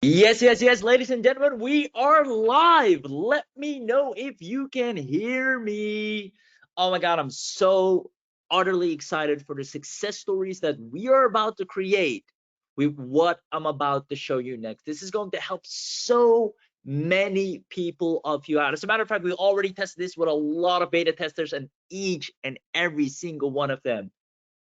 Yes, ladies and gentlemen, we are live. Let me know if you can hear me. Oh my God, I'm so utterly excited for the success stories that we are about to create with what I'm about to show you next. This is going to help so many people of you out. As a matter of fact, we already tested this with a lot of beta testers, and each and every single one of them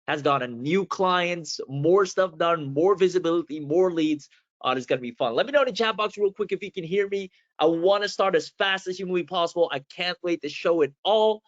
has gotten new clients, more stuff done, more visibility, more leads. It's gonna be fun. Let me know in the chat box real quick if you can hear me. I want to start as fast as humanly possible. I can't wait to show it all.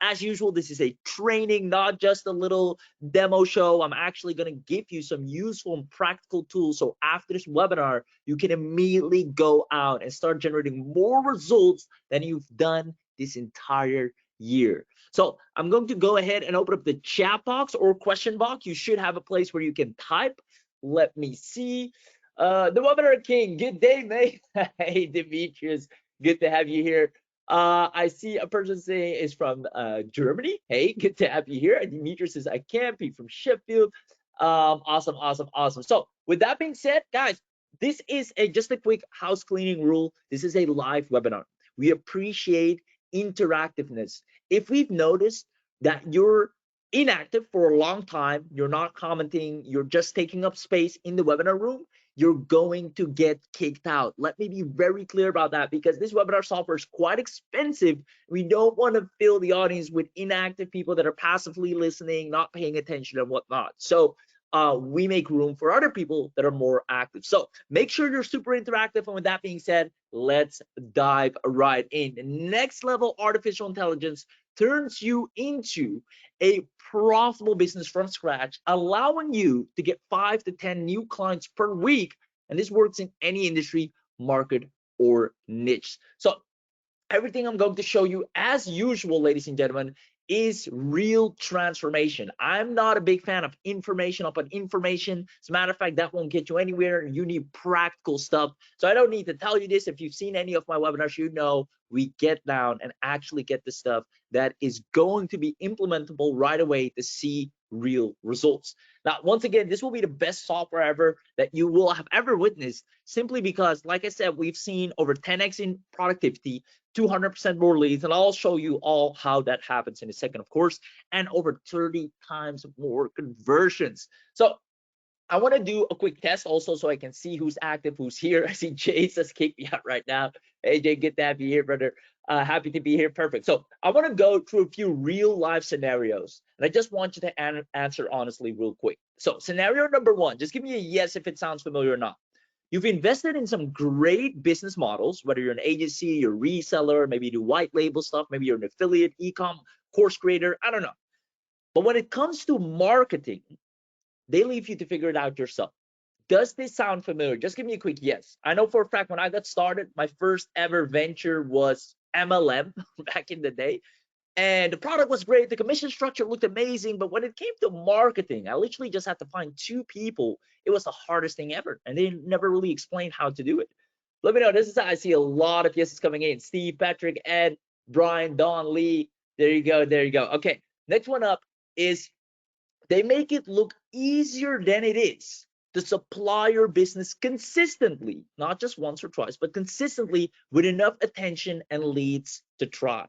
As usual, this is a training, not just a little demo show. I'm actually going to give you some useful and practical tools. So after this webinar, you can immediately go out and start generating more results than you've done this entire year. So I'm going to go ahead and open up the chat box or question box. You should have a place where you can type. Let me see. The Webinar King, good day, mate. Hey, Demetrius, good to have you here. I see a person saying is from Germany. Hey, good to have you here. And Demetrius says, I can't be from Sheffield. Awesome. So with that being said, guys, this is just a quick house cleaning rule. This is a live webinar. We appreciate interactiveness. If we've noticed that you're inactive for a long time, you're not commenting, you're just taking up space in the webinar room, you're going to get kicked out. Let me be very clear about that, because this webinar software is quite expensive. We don't want to fill the audience with inactive people that are passively listening, not paying attention and whatnot. So we make room for other people that are more active. So make sure you're super interactive. And with that being said, let's dive right in. Next level artificial intelligence turns you into a profitable business from scratch, allowing you to get 5 to 10 new clients per week. And this works in any industry, market, or niche. So everything I'm going to show you, as usual, ladies and gentlemen, is real transformation. I'm not a big fan of information upon information. As a matter of fact, that won't get you anywhere. You need practical stuff. So I don't need to tell you this. If you've seen any of my webinars, you know we get down and actually get the stuff that is going to be implementable right away to see real results. Now, once again, this will be the best software ever that you will have ever witnessed, simply because, like I said, we've seen over 10x in productivity, 200% more leads, and I'll show you all how that happens in a second, of course, and over 30 times more conversions. So I want to do a quick test also so I can see who's active, who's here. I see Jay says kick me out right now. Hey, Jay, good to have you here, brother. Happy to be here. Perfect. So I want to go through a few real life scenarios, and I just want you to answer honestly real quick. So scenario number one, just give me a yes if it sounds familiar or not. You've invested in some great business models, whether you're an agency, you're a reseller, maybe you do white label stuff, maybe you're an affiliate, e-com, course creator, I don't know. But when it comes to marketing, they leave you to figure it out yourself. Does this sound familiar? Just give me a quick yes. I know for a fact when I got started, my first ever venture was MLM back in the day. And the product was great. The commission structure looked amazing. But when it came to marketing, I literally just had to find 2 people. It was the hardest thing ever. And they never really explained how to do it. Let me know. This is how I see a lot of yeses coming in. Steve, Patrick, Ed, Brian, Don, Lee. There you go. Okay. Next one up is they make it look easier than it is to supply your business consistently, not just once or twice, but consistently with enough attention and leads to thrive.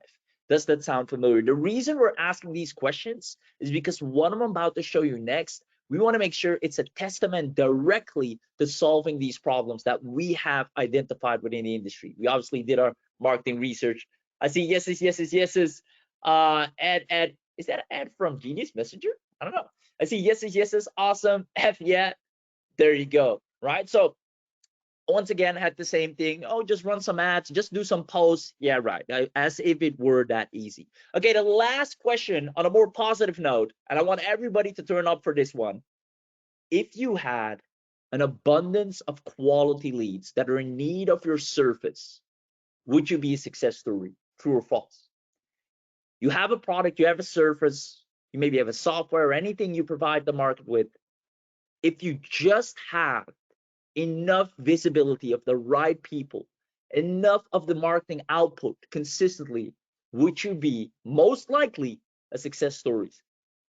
Does that sound familiar? The reason we're asking these questions is because what I'm about to show you next, we want to make sure it's a testament directly to solving these problems that we have identified within the industry. We obviously did our marketing research. I see yeses. Ed, is that Ed from Genius Messenger? I don't know. I see yeses. Awesome. F yeah. There you go. Right. So once again, I had the same thing. Oh, just run some ads, just do some posts. Yeah, right. As if it were that easy. Okay, the last question on a more positive note, and I want everybody to turn up for this one. If you had an abundance of quality leads that are in need of your service, would you be a success story? True or false? You have a product, you have a service, you maybe have a software or anything you provide the market with. If you just have enough visibility of the right people, enough of the marketing output consistently, would you be most likely a success story?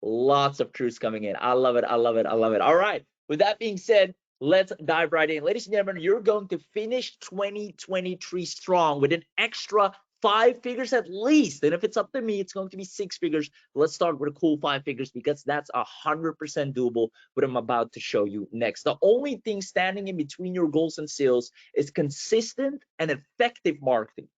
Lots of truths coming in. I love it. All right. With that being said, let's dive right in. Ladies and gentlemen, you're going to finish 2023 strong with an extra 5 figures at least. And if it's up to me, it's going to be 6 figures. Let's start with a cool 5 figures because that's 100% doable, what I'm about to show you next. The only thing standing in between your goals and sales is consistent and effective marketing.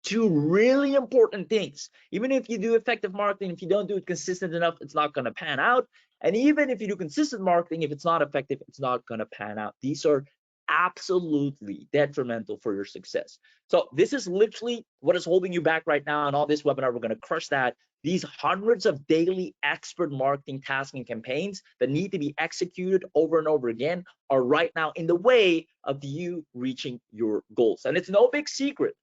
2 really important things. Even if you do effective marketing, if you don't do it consistent enough, it's not going to pan out. And even if you do consistent marketing, if it's not effective, it's not going to pan out. These are absolutely detrimental for your success. So this is literally what is holding you back right now. And on this webinar, we're going to crush that. These hundreds of daily expert marketing tasks and campaigns that need to be executed over and over again are right now in the way of you reaching your goals. And it's no big secret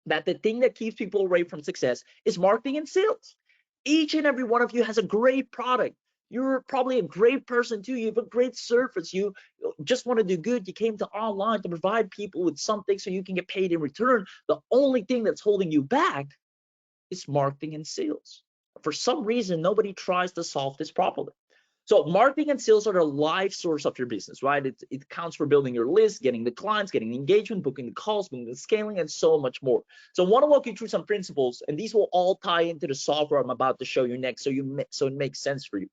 that the thing that keeps people away from success is marketing and sales. Each and every one of you has a great product. You're probably a great person too. You have a great service. You just want to do good. You came to online to provide people with something so you can get paid in return. The only thing that's holding you back is marketing and sales. For some reason, nobody tries to solve this properly. So marketing and sales are the life source of your business, right? It counts for building your list, getting the clients, getting the engagement, booking the calls, booking the scaling, and so much more. So I want to walk you through some principles, and these will all tie into the software I'm about to show you next, so it makes sense for you.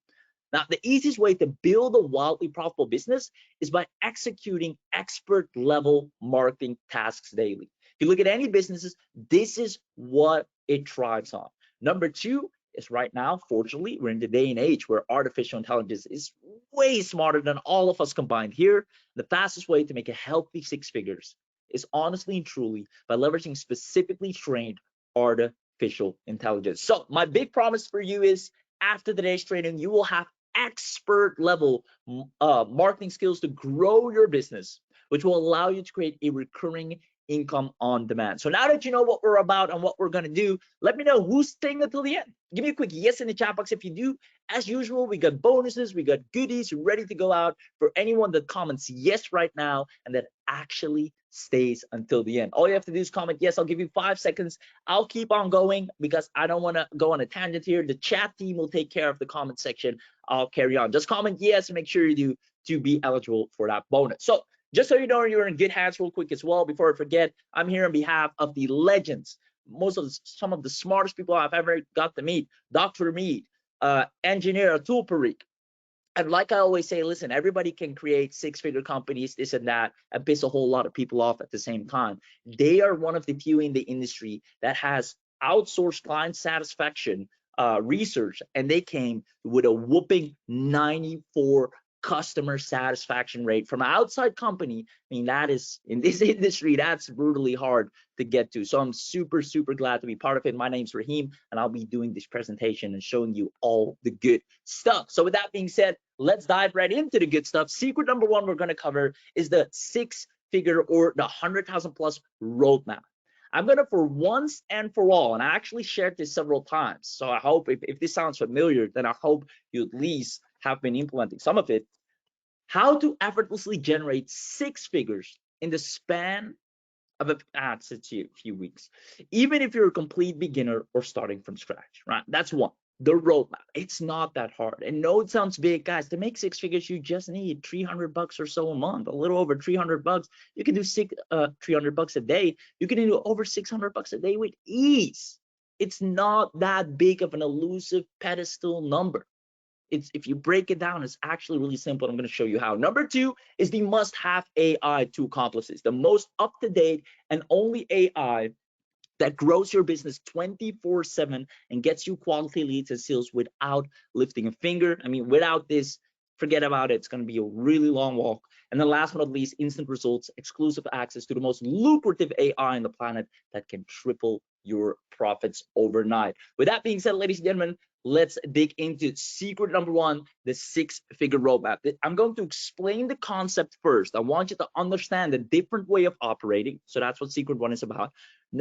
Now, the easiest way to build a wildly profitable business is by executing expert level marketing tasks daily. If you look at any businesses, this is what it thrives on. Number 2 is right now, fortunately, we're in the day and age where artificial intelligence is way smarter than all of us combined here. The fastest way to make a healthy 6 figures is honestly and truly by leveraging specifically trained artificial intelligence. So my big promise for you is after today's training, you will have expert level marketing skills to grow your business, which will allow you to create a recurring income on demand. So now that you know what we're about and what we're going to do, let me know who's staying until the end. Give me a quick yes in the chat box if you do. As usual, we got bonuses, we got goodies ready to go out for anyone that comments yes right now and that actually stays until the end. All you have to do is comment yes. I'll give you 5 seconds. I'll keep on going because I don't want to go on a tangent here. The chat team will take care of the comment section. I'll carry on. Just comment yes and make sure you do to be eligible for that bonus. So just so you know, you're in good hands real quick as well. Before I forget, I'm here on behalf of the legends, some of the smartest people I've ever got to meet, Dr. Mead, engineer Atul Parikh. And like I always say, listen, everybody can create 6-figure companies, this and that, and piss a whole lot of people off at the same time. They are one of the few in the industry that has outsourced client satisfaction research, and they came with a whooping 94 customer satisfaction rate from an outside company. I mean, that is, in this industry, that's brutally hard to get to. So I'm super, super glad to be part of it. My name's Raheem, and I'll be doing this presentation and showing you all the good stuff. So with that being said, let's dive right into the good stuff. Secret number 1 we're going to cover is the 6-figure or the 100,000 plus roadmap. I'm going to, for once and for all, and I actually shared this several times, so I hope if this sounds familiar, then I hope you at least have been implementing some of it. How to effortlessly generate 6 figures in the span of a few weeks, even if you're a complete beginner or starting from scratch, right? That's one. The roadmap. It's not that hard. And no, it sounds big, guys. To make 6 figures, you just need $300 or so a month, a little over $300. You can do $300 a day. You can do over $600 a day with ease. It's not that big of an elusive pedestal number. If you break it down, it's actually really simple. I'm going to show you how. Number 2 is the must-have AI to accomplish this. The most up-to-date and only AI that grows your business 24/7 and gets you quality leads and sales without lifting a finger. I mean, without this, forget about it. It's going to be a really long walk. And then last but not least, instant results, exclusive access to the most lucrative AI on the planet that can triple your profits overnight. With that being said, ladies and gentlemen, let's dig into secret number 1, the 6-figure roadmap. I'm going to explain the concept first. I want you to understand the different way of operating. So that's what secret 1 is about.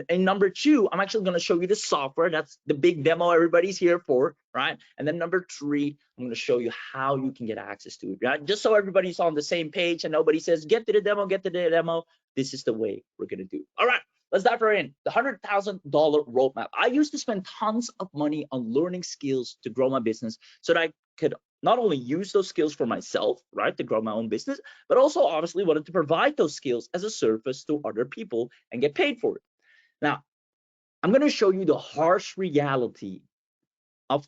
And number 2, I'm actually going to show you the software. That's the big demo everybody's here for, right? And then number 3, I'm going to show you how you can get access to it, right? Just so everybody's on the same page and nobody says, get to the demo, get to the demo. This is the way we're going to do. All right. Let's dive right in. The $100,000 roadmap. I used to spend tons of money on learning skills to grow my business so that I could not only use those skills for myself, right, to grow my own business, but also obviously wanted to provide those skills as a service to other people and get paid for it. Now, I'm going to show you the harsh reality of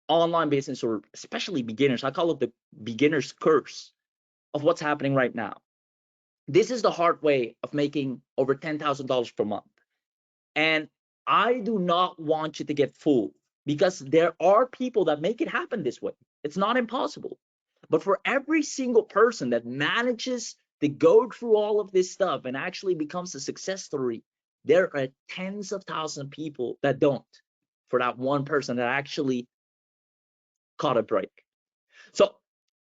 online business, or especially beginners. I call it the beginner's curse of what's happening right now. This is the hard way of making over $10,000 per month. And I do not want you to get fooled, because there are people that make it happen this way. It's not impossible. But for every single person that manages to go through all of this stuff and actually becomes a success story, there are tens of thousands of people that don't, for that one person that actually caught a break. So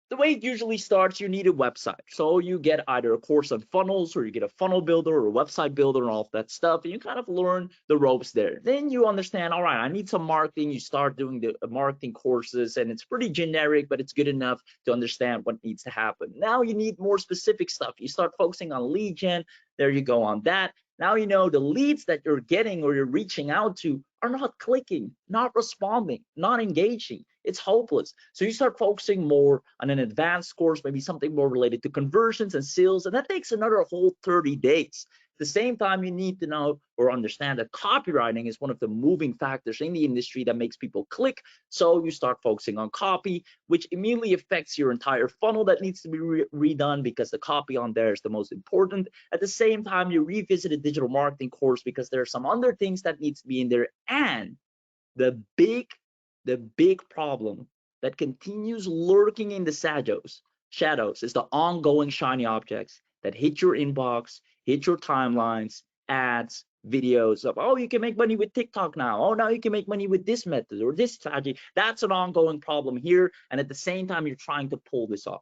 the way it usually starts, you need a website. So you get either a course on funnels, or you get a funnel builder or a website builder and all of that stuff, and you kind of learn the ropes there. Then you understand, all right, I need some marketing. You start doing the marketing courses, and it's pretty generic, but it's good enough to understand what needs to happen. Now you need more specific stuff. You start focusing on lead gen. There you go on that. Now you know the leads that you're getting or you're reaching out to are not clicking, not responding, not engaging. It's hopeless. So you start focusing more on an advanced course, maybe something more related to conversions and sales, and that takes another whole 30 days. At the same time, you need to know or understand that copywriting is one of the moving factors in the industry that makes people click. So you start focusing on copy, which immediately affects your entire funnel that needs to be redone, because the copy on there is the most important. At the same time, you revisit a digital marketing course because there are some other things that needs to be in there. And the big problem that continues lurking in the shadows is the ongoing shiny objects that hit your inbox, hit your timelines, ads, videos of, oh, you can make money with TikTok now. Oh, now you can make money with this method or this strategy. That's an ongoing problem here. And at the same time, you're trying to pull this off.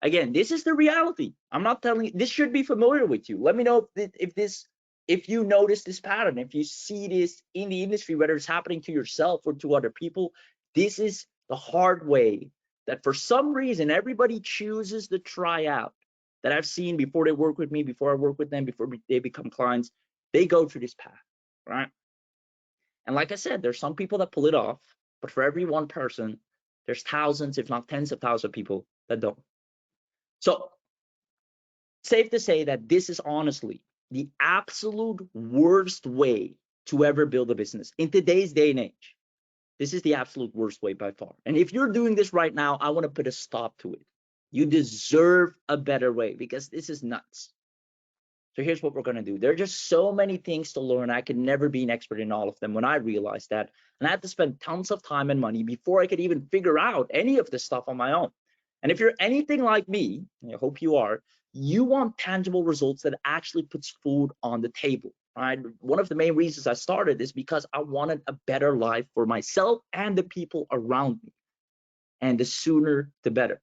Again, this is the reality. I'm not telling you, this should be familiar with you. Let me know if you notice this pattern, if you see this in the industry, whether it's happening to yourself or to other people. This is the hard way that for some reason everybody chooses to try out, that I've seen before they work with me, before I work with them, before they become clients. They go through this path, right? And like I said, there's some people that pull it off, but for every one person, there's thousands, if not tens of thousands of people that don't. So safe to say that this is honestly the absolute worst way to ever build a business in today's day and age. This is the absolute worst way by far. And if you're doing this right now, I want to put a stop to it. You deserve a better way, because this is nuts. So here's what we're going to do. There are just so many things to learn. I could never be an expert in all of them when I realized that. And I had to spend tons of time and money before I could even figure out any of this stuff on my own. And if you're anything like me, I hope you are, you want tangible results that actually puts food on the table, right? One of the main reasons I started is because I wanted a better life for myself and the people around me. And the sooner, the better.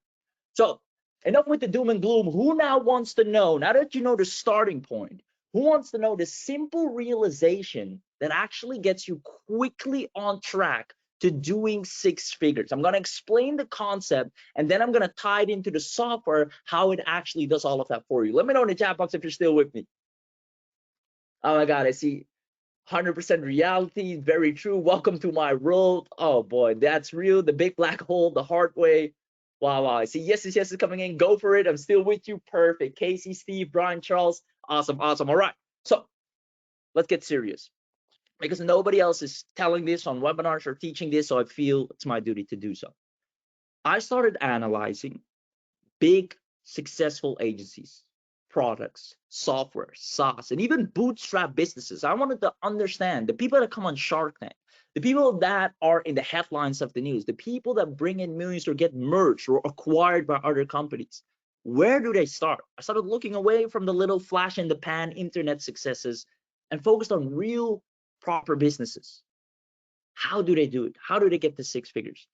So enough with the doom and gloom. Who now wants to know, now that you know the starting point, who wants to know the simple realization that actually gets you quickly on track to doing 6 figures? I'm going to explain the concept, and then I'm going to tie it into the software, how it actually does all of that for you. Let me know in the chat box if you're still with me. Oh my God, I see 100% reality, very true. Welcome to my world. Oh boy, that's real. The big black hole, the hard way. Wow, I see yes is coming in. Go for it. I'm still with you. Perfect. Casey, Steve, Brian, Charles. Awesome. All right. So let's get serious, because nobody else is telling this on webinars or teaching this, so I feel it's my duty to do so. I started analyzing big successful agencies, products, software, SaaS, and even bootstrap businesses. I wanted to understand the people that come on Shark Tank, the people that are in the headlines of the news, the people that bring in millions or get merged or acquired by other companies. Where do they start? I started looking away from the little flash in the pan internet successes and focused on real proper businesses. How do they do it? How do they get to 6 figures?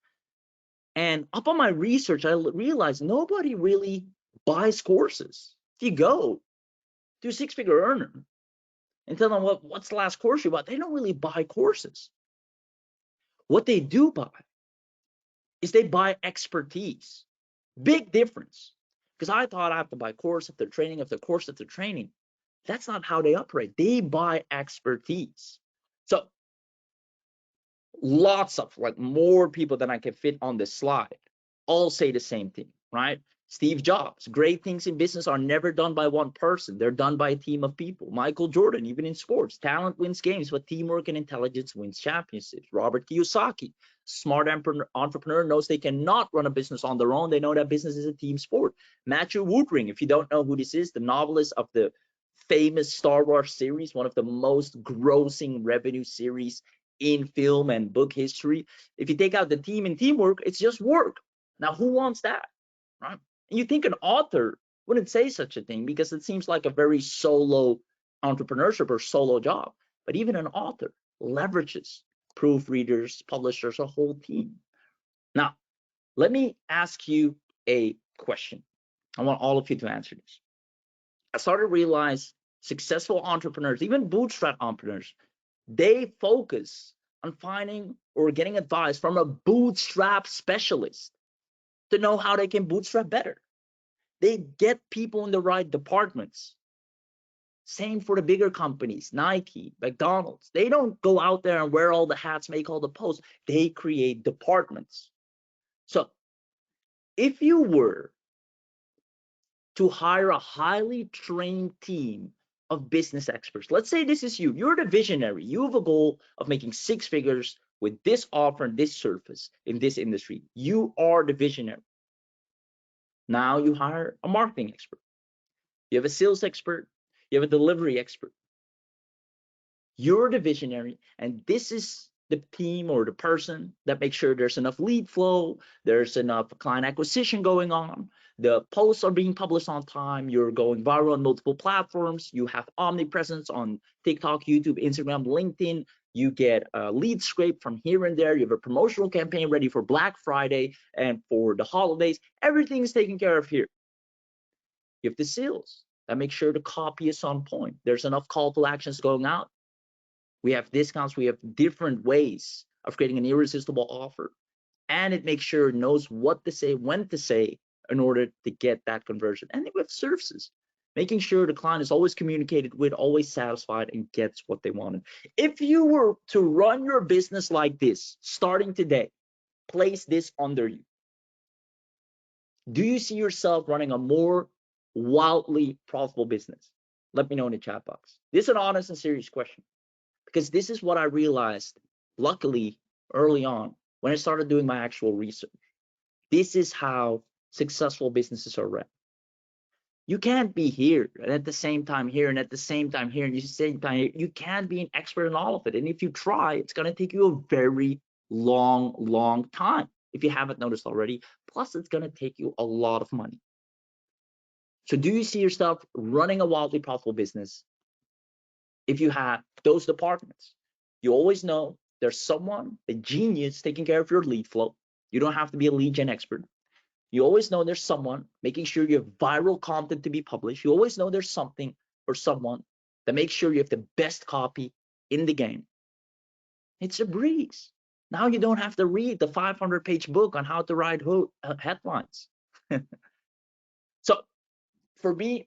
And upon my research, I realized nobody really buys courses. If you go to a 6-figure earner and tell them what's the last course you bought, they don't really buy courses. What they do buy is they buy expertise. Big difference. Because I thought I have to buy course after training after course after training. That's not how they operate. They buy expertise. So lots of, like, more people than I can fit on this slide all say the same thing, right? Steve Jobs, great things in business are never done by one person. They're done by a team of people. Michael Jordan, even in sports, talent wins games, but teamwork and intelligence wins championships. Robert Kiyosaki, smart entrepreneur, knows they cannot run a business on their own. They know that business is a team sport. Matthew Woodring, if you don't know who this is, the novelist of the famous Star Wars series, one of the most grossing revenue series in film and book history. If you take out the team and teamwork, it's just work. Now, who wants that, right? And you think an author wouldn't say such a thing because it seems like a very solo entrepreneurship or solo job. But even an author leverages proofreaders, publishers, a whole team. Now, let me ask you a question. I want all of you to answer this. I started to realize successful entrepreneurs, even bootstrap entrepreneurs, they focus on finding or getting advice from a bootstrap specialist to know how they can bootstrap better. They get people in the right departments. Same for the bigger companies, Nike, McDonald's. They don't go out there and wear all the hats, make all the posts. They create departments. So if you were to hire a highly trained team of business experts, let's say this is you, you're the visionary, you have a goal of making 6 figures with this offer and this service in this industry. You are the visionary. Now you hire a marketing expert. You have a sales expert. You have a delivery expert. You're the visionary, and this is the team or the person that makes sure there's enough lead flow, there's enough client acquisition going on, the posts are being published on time, you're going viral on multiple platforms, you have omnipresence on TikTok, YouTube, Instagram, LinkedIn, you get a lead scrape from here and there, you have a promotional campaign ready for Black Friday and for the holidays, everything is taken care of here. You have the sales that make sure the copy is on point, there's enough call to actions going out. We have discounts, we have different ways of creating an irresistible offer. And it makes sure it knows what to say, when to say in order to get that conversion. And then we have services, making sure the client is always communicated with, always satisfied, and gets what they wanted. If you were to run your business like this, starting today, place this under you. Do you see yourself running a more wildly profitable business? Let me know in the chat box. This is an honest and serious question, because this is what I realized, luckily, early on when I started doing my actual research. This is how successful businesses are run. You can't be here and at the same time here and at the same time here and at the same time here. You can't be an expert in all of it. And if you try, it's going to take you a very long time, if you haven't noticed already. Plus, it's going to take you a lot of money. So do you see yourself running a wildly profitable business if you have those departments? You always know there's someone, a genius, taking care of your lead flow. You don't have to be a lead gen expert. You always know there's someone making sure you have viral content to be published. You always know there's something or someone that makes sure you have the best copy in the game. It's a breeze. Now you don't have to read the 500-page book on how to write headlines. So for me,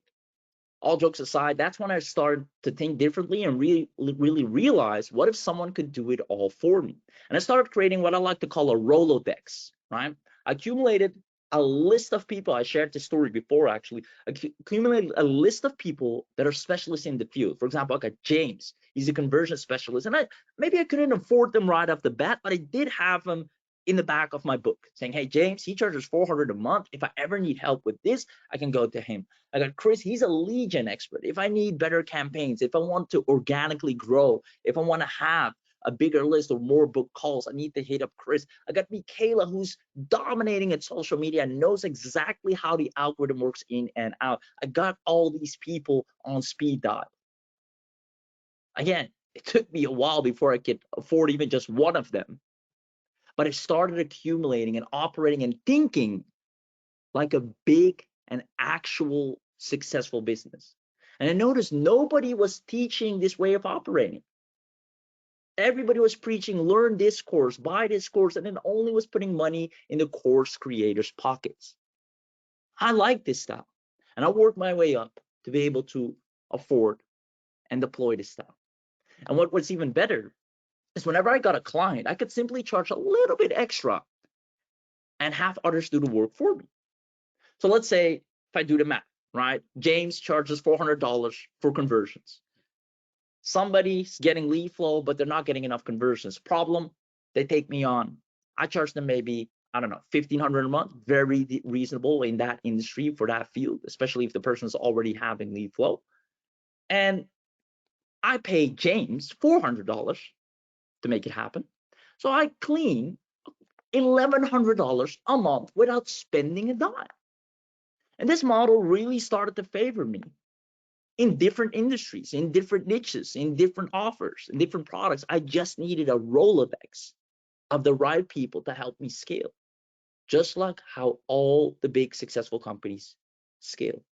all jokes aside, that's when I started to think differently and really realize, what if someone could do it all for me? And I started creating what I like to call a Rolodex, right? I accumulated a list of people. I shared this story before, actually. Accumulated a list of people that are specialists in the field. For example, I got James. He's a conversion specialist. And maybe I couldn't afford them right off the bat, but I did have him in the back of my book saying, hey, James, he charges $400 a month. If I ever need help with this, I can go to him. I got Chris, he's a lead gen expert. If I need better campaigns, if I want to organically grow, if I want to have a bigger list or more book calls, I need to hit up Chris. I got Michaela, who's dominating at social media and knows exactly how the algorithm works in and out. I got all these people on speed dial. Again, it took me a while before I could afford even just one of them. But I started accumulating and operating and thinking like a big and actual successful business. And I noticed nobody was teaching this way of operating. Everybody was preaching, learn this course, buy this course, and then only was putting money in the course creators' pockets. I like this style, and I worked my way up to be able to afford and deploy this style. And what was even better is whenever I got a client, I could simply charge a little bit extra and have others do the work for me. So let's say if I do the math, right? James charges $400 for conversions. Somebody's getting lead flow, but they're not getting enough conversions. Problem, they take me on. I charge them maybe, I don't know, $1,500 a month. Very reasonable in that industry for that field, especially if the person's already having lead flow. And I pay James $400 to make it happen. So I clean $1,100 a month without spending a dime. And this model really started to favor me in different industries, in different niches, in different offers, in different products. I just needed a Rolodex of the right people to help me scale, just like how all the big successful companies scale.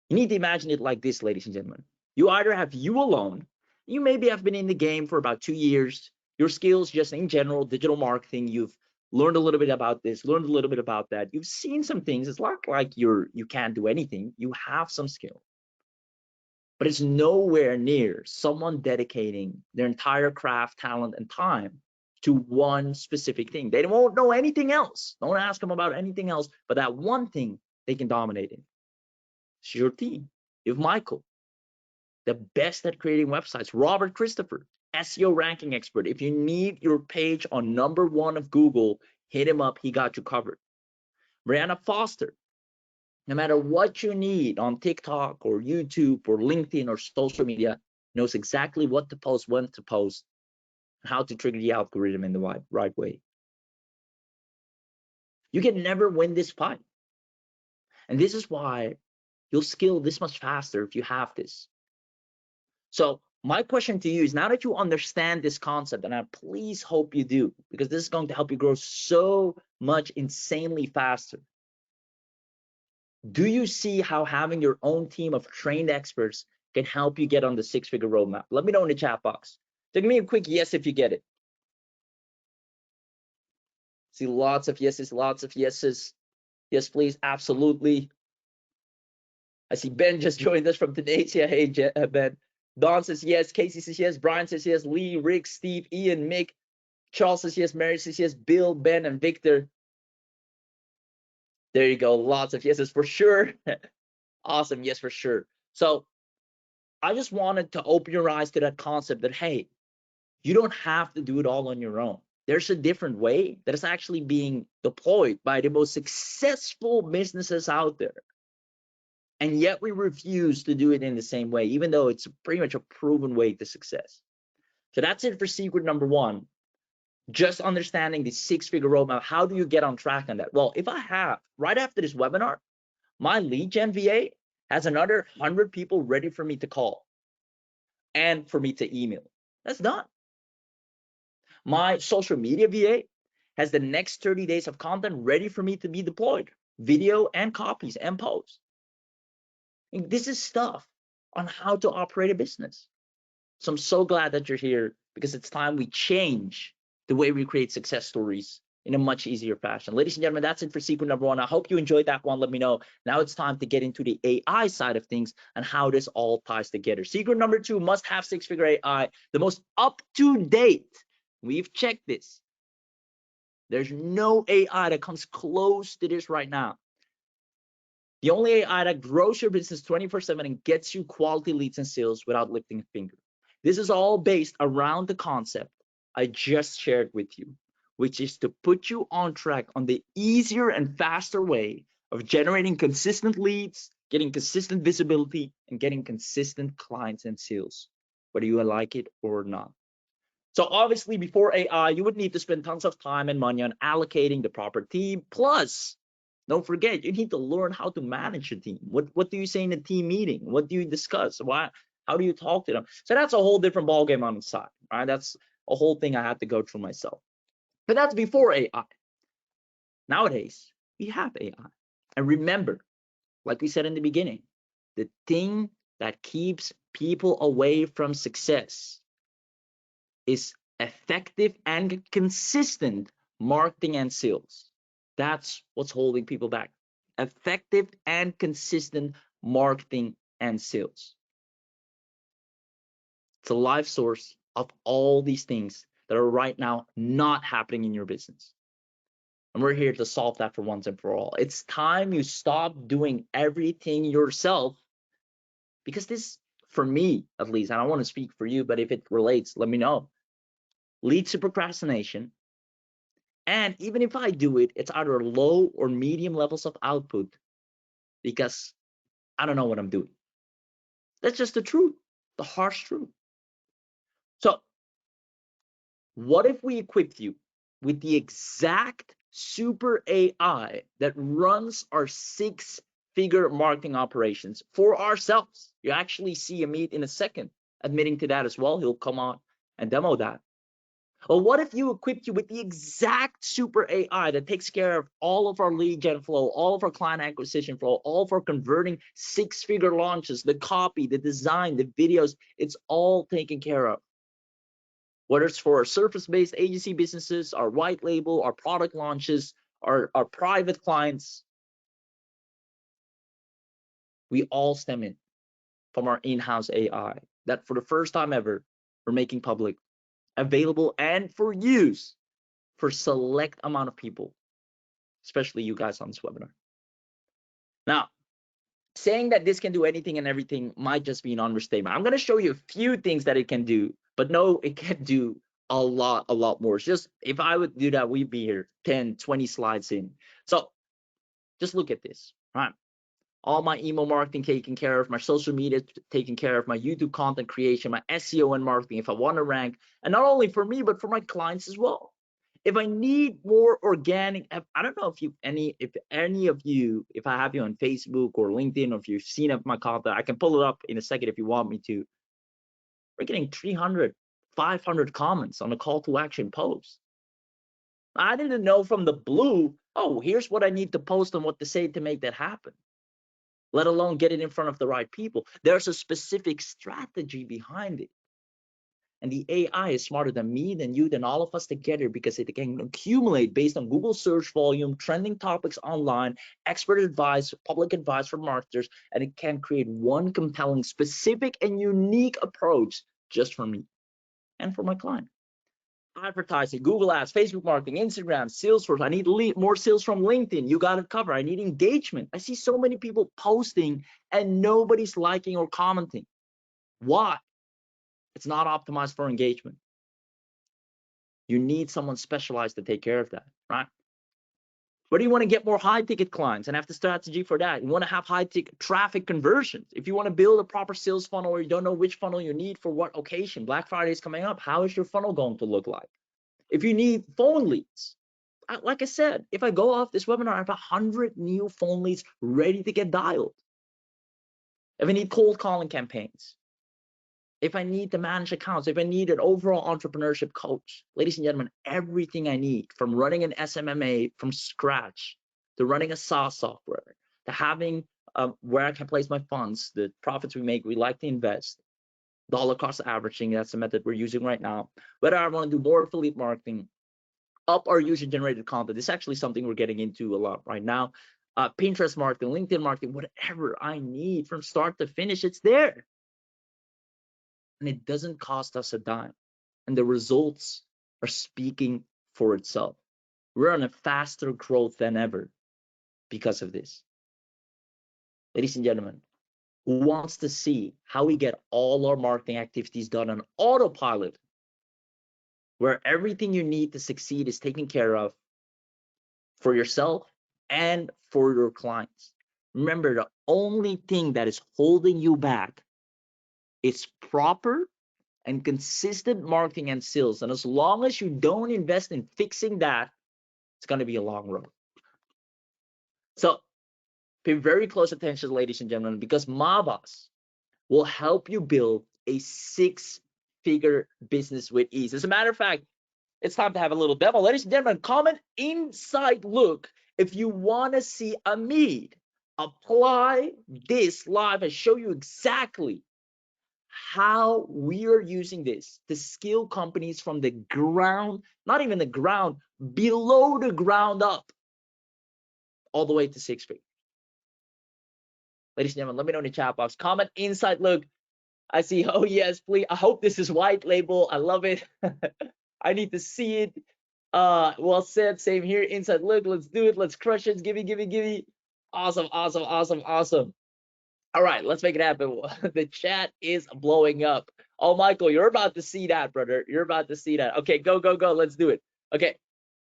You need to imagine it like this, ladies and gentlemen. You either have you alone, you maybe have been in the game for about 2 years, your skills just in general, digital marketing, you've learned a little bit about this, learned a little bit about that, you've seen some things. It's not like you can't do anything, you have some skill. But it's nowhere near someone dedicating their entire craft, talent, and time to one specific thing. They won't know anything else. Don't ask them about anything else, but that one thing they can dominate in. It's your team. You have Michael, the best at creating websites. Robert Christopher, SEO ranking expert. If you need your page on #1 of Google, hit him up. He got you covered. Brianna Foster, no matter what you need on TikTok or YouTube or LinkedIn or social media, knows exactly what to post, when to post, and how to trigger the algorithm in the right way. You can never win this fight. And this is why you'll scale this much faster if you have this. So my question to you is, now that you understand this concept, and I please hope you do, because this is going to help you grow so much insanely faster. Do you see how having your own team of trained experts can help you get on the 6-figure roadmap? Let me know in the chat box. So give me a quick yes if you get it. See lots of yeses, lots of yeses. Yes, please, absolutely. I see Ben just joined us from Tunisia. Hey, Ben. Don says yes. Casey says yes. Brian says yes. Lee, Rick, Steve, Ian, Mick. Charles says yes. Mary says yes. Bill, Ben, and Victor. There you go. Lots of yeses for sure. Awesome. Yes, for sure. So I just wanted to open your eyes to that concept that, hey, you don't have to do it all on your own. There's a different way that is actually being deployed by the most successful businesses out there. And yet we refuse to do it in the same way, even though it's pretty much a proven way to success. So that's it for secret #1. Just understanding the 6-figure roadmap. How do you get on track on that? Well, if I have, right after this webinar, my lead gen VA has another 100 people ready for me to call and for me to email. That's done. My social media VA has the next 30 days of content ready for me to be deployed, video and copies and posts. And this is stuff on how to operate a business. So I'm so glad that you're here, because it's time we change the way we create success stories in a much easier fashion. Ladies and gentlemen, that's it for secret #1. I hope you enjoyed that one. Let me know. Now it's time to get into the AI side of things and how this all ties together. Secret #2, must have 6-figure AI, the most up-to-date. We've checked this. There's no AI that comes close to this right now. The only AI that grows your business 24/7 and gets you quality leads and sales without lifting a finger. This is all based around the concept I just shared with you, which is to put you on track on the easier and faster way of generating consistent leads, getting consistent visibility, and getting consistent clients and sales, whether you like it or not. So obviously, before AI, you would need to spend tons of time and money on allocating the proper team. Plus, don't forget, you need to learn how to manage your team. What do you say in a team meeting? What do you discuss? How do you talk to them? So that's a whole different ballgame on the side, right? That's a whole thing I had to go through myself. But that's before AI. Nowadays, we have AI. And remember, like we said in the beginning, the thing that keeps people away from success is effective and consistent marketing and sales. That's what's holding people back. Effective and consistent marketing and sales. It's a live source of all these things that are right now not happening in your business. And we're here to solve that for once and for all. It's time you stop doing everything yourself, because this, for me at least, I don't want to speak for you, but if it relates, let me know, leads to procrastination. And even if I do it, it's either low or medium levels of output because I don't know what I'm doing. That's just the truth, the harsh truth. So what if we equipped you with the exact super AI that runs our 6-figure marketing operations for ourselves? You actually see Amit in a second admitting to that as well. He'll come on and demo that. Or what if you equipped you with the exact super AI that takes care of all of our lead gen flow, all of our client acquisition flow, all of our converting 6-figure launches, the copy, the design, the videos, it's all taken care of. Whether it's for our surface-based agency businesses, our white label, our product launches, our private clients, we all stem in from our in-house AI that for the first time ever, we're making public, available, and for use for select amount of people, especially you guys on this webinar. Now, saying that this can do anything and everything might just be an understatement. I'm going to show you a few things that it can do, but no, it can do a lot more. It's just, if I would do that, we'd be here 10, 20 slides in. So just look at this, right? All my email marketing taken care of, my social media taken care of, my YouTube content creation, my SEO and marketing if I want to rank, and not only for me, but for my clients as well. If I need more organic, I don't know if any of you, if I have you on Facebook or LinkedIn, or if you've seen up my content, I can pull it up in a second if you want me to. We're getting 300, 500 comments on a call to action post. I didn't know from the blue, oh, here's what I need to post and what to say to make that happen, let alone get it in front of the right people. There's a specific strategy behind it. And the AI is smarter than me, than you, than all of us together, because it can accumulate based on Google search volume, trending topics online, expert advice, public advice from marketers, and it can create one compelling, specific, and unique approach just for me and for my client. Advertising, Google Ads, Facebook marketing, Instagram, Salesforce. I need more sales from LinkedIn. You got it covered. I need engagement. I see so many people posting and nobody's liking or commenting. Why? It's not optimized for engagement. You need someone specialized to take care of that, right? Whether you want to get more high-ticket clients and have the strategy for that, you want to have high-ticket traffic conversions. If you want to build a proper sales funnel or you don't know which funnel you need for what occasion, Black Friday is coming up, how is your funnel going to look like? If you need phone leads, like I said, if I go off this webinar, I have 100 new phone leads ready to get dialed. If I need cold calling campaigns, if I need to manage accounts, if I need an overall entrepreneurship coach, ladies and gentlemen, everything I need, from running an SMMA from scratch to running a SaaS software to having where I can place my funds, the profits we make, we like to invest, dollar cost averaging, that's the method we're using right now. Whether I want to do more affiliate marketing, up our user generated content, this is actually something we're getting into a lot right now. Pinterest marketing, LinkedIn marketing, whatever I need from start to finish, it's there. And it doesn't cost us a dime. And the results are speaking for itself. We're on a faster growth than ever because of this. Ladies and gentlemen, who wants to see how we get all our marketing activities done on autopilot, where everything you need to succeed is taken care of for yourself and for your clients? Remember, the only thing that is holding you back is proper and consistent marketing and sales. And as long as you don't invest in fixing that, it's going to be a long road. So pay very close attention, ladies and gentlemen, because Mavas will help you build a 6-figure business with ease. As a matter of fact, it's time to have a little demo. Ladies and gentlemen, comment inside look if you want to see Amit apply this live and show you exactly how we are using this to scale companies from the ground, not even the ground, below the ground up, all the way to 6 figures. Ladies and gentlemen, let me know in the chat box. Comment inside look. I see, oh yes, please. I hope this is white label. I love it. I need to see it. Well said. Same here. Inside look. Let's do it. Let's crush it. Give me. Awesome. All right, let's make it happen. The chat is blowing up. Oh, Michael, you're about to see that, brother. You're about to see that. Okay, go. Let's do it. Okay,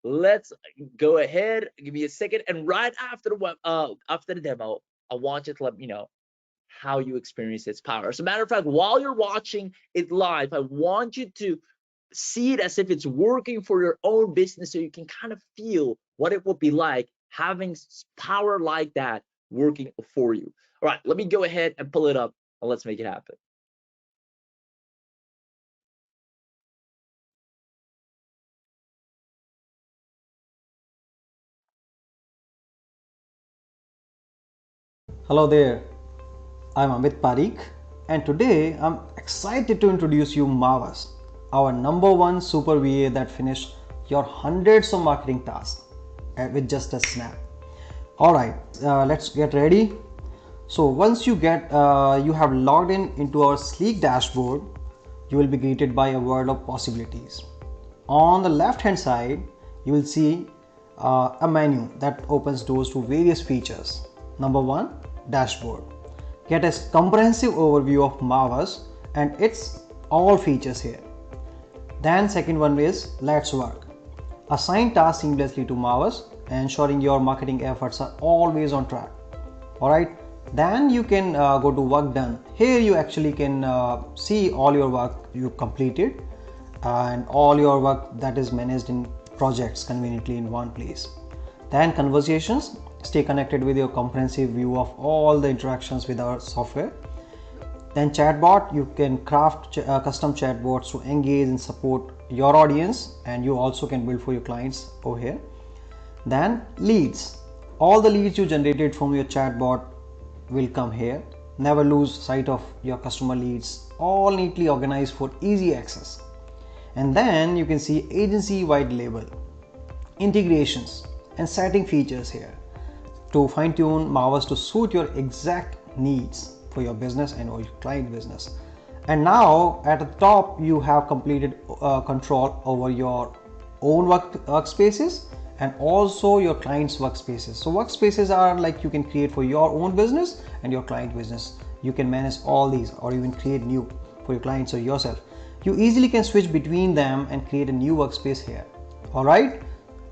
let's go ahead. Give me a second. And right after the demo, I want you to let me know how you experience its power. As a matter of fact, while you're watching it live, I want you to see it as if it's working for your own business, so you can kind of feel what it would be like having power like that working for you. All right, let me go ahead and pull it up and let's make it happen. Hello there, I'm Amit Parikh, and today I'm excited to introduce you Mavas, our #1 super VA that finished your hundreds of marketing tasks with just a snap. Alright, let's get ready. So once you have logged into our sleek dashboard, you will be greeted by a world of possibilities. On the left hand side, you will see a menu that opens doors to various features. Number 1, dashboard. Get a comprehensive overview of Mavas and its all features here. Then second one is let's work. Assign tasks seamlessly to Mavas, ensuring your marketing efforts are always on track. Alright, then you can go to work done. Here you actually can see all your work you completed and all your work that is managed in projects conveniently in one place. Then conversations, stay connected with your comprehensive view of all the interactions with our software. Then chatbot, you can craft custom chatbots to engage and support your audience, and you also can build for your clients over here. Then leads, all the leads you generated from your chatbot will come here. Never lose sight of your customer leads, all neatly organized for easy access. And then you can see agency wide label, integrations and setting features here to fine tune Mavas to suit your exact needs for your business and or your client business. And now at the top you have completed control over your own workspaces and also your clients workspaces. So workspaces are like you can create for your own business and your client business. You can manage all these or even create new for your clients or yourself. You easily can switch between them and create a new workspace here. Alright,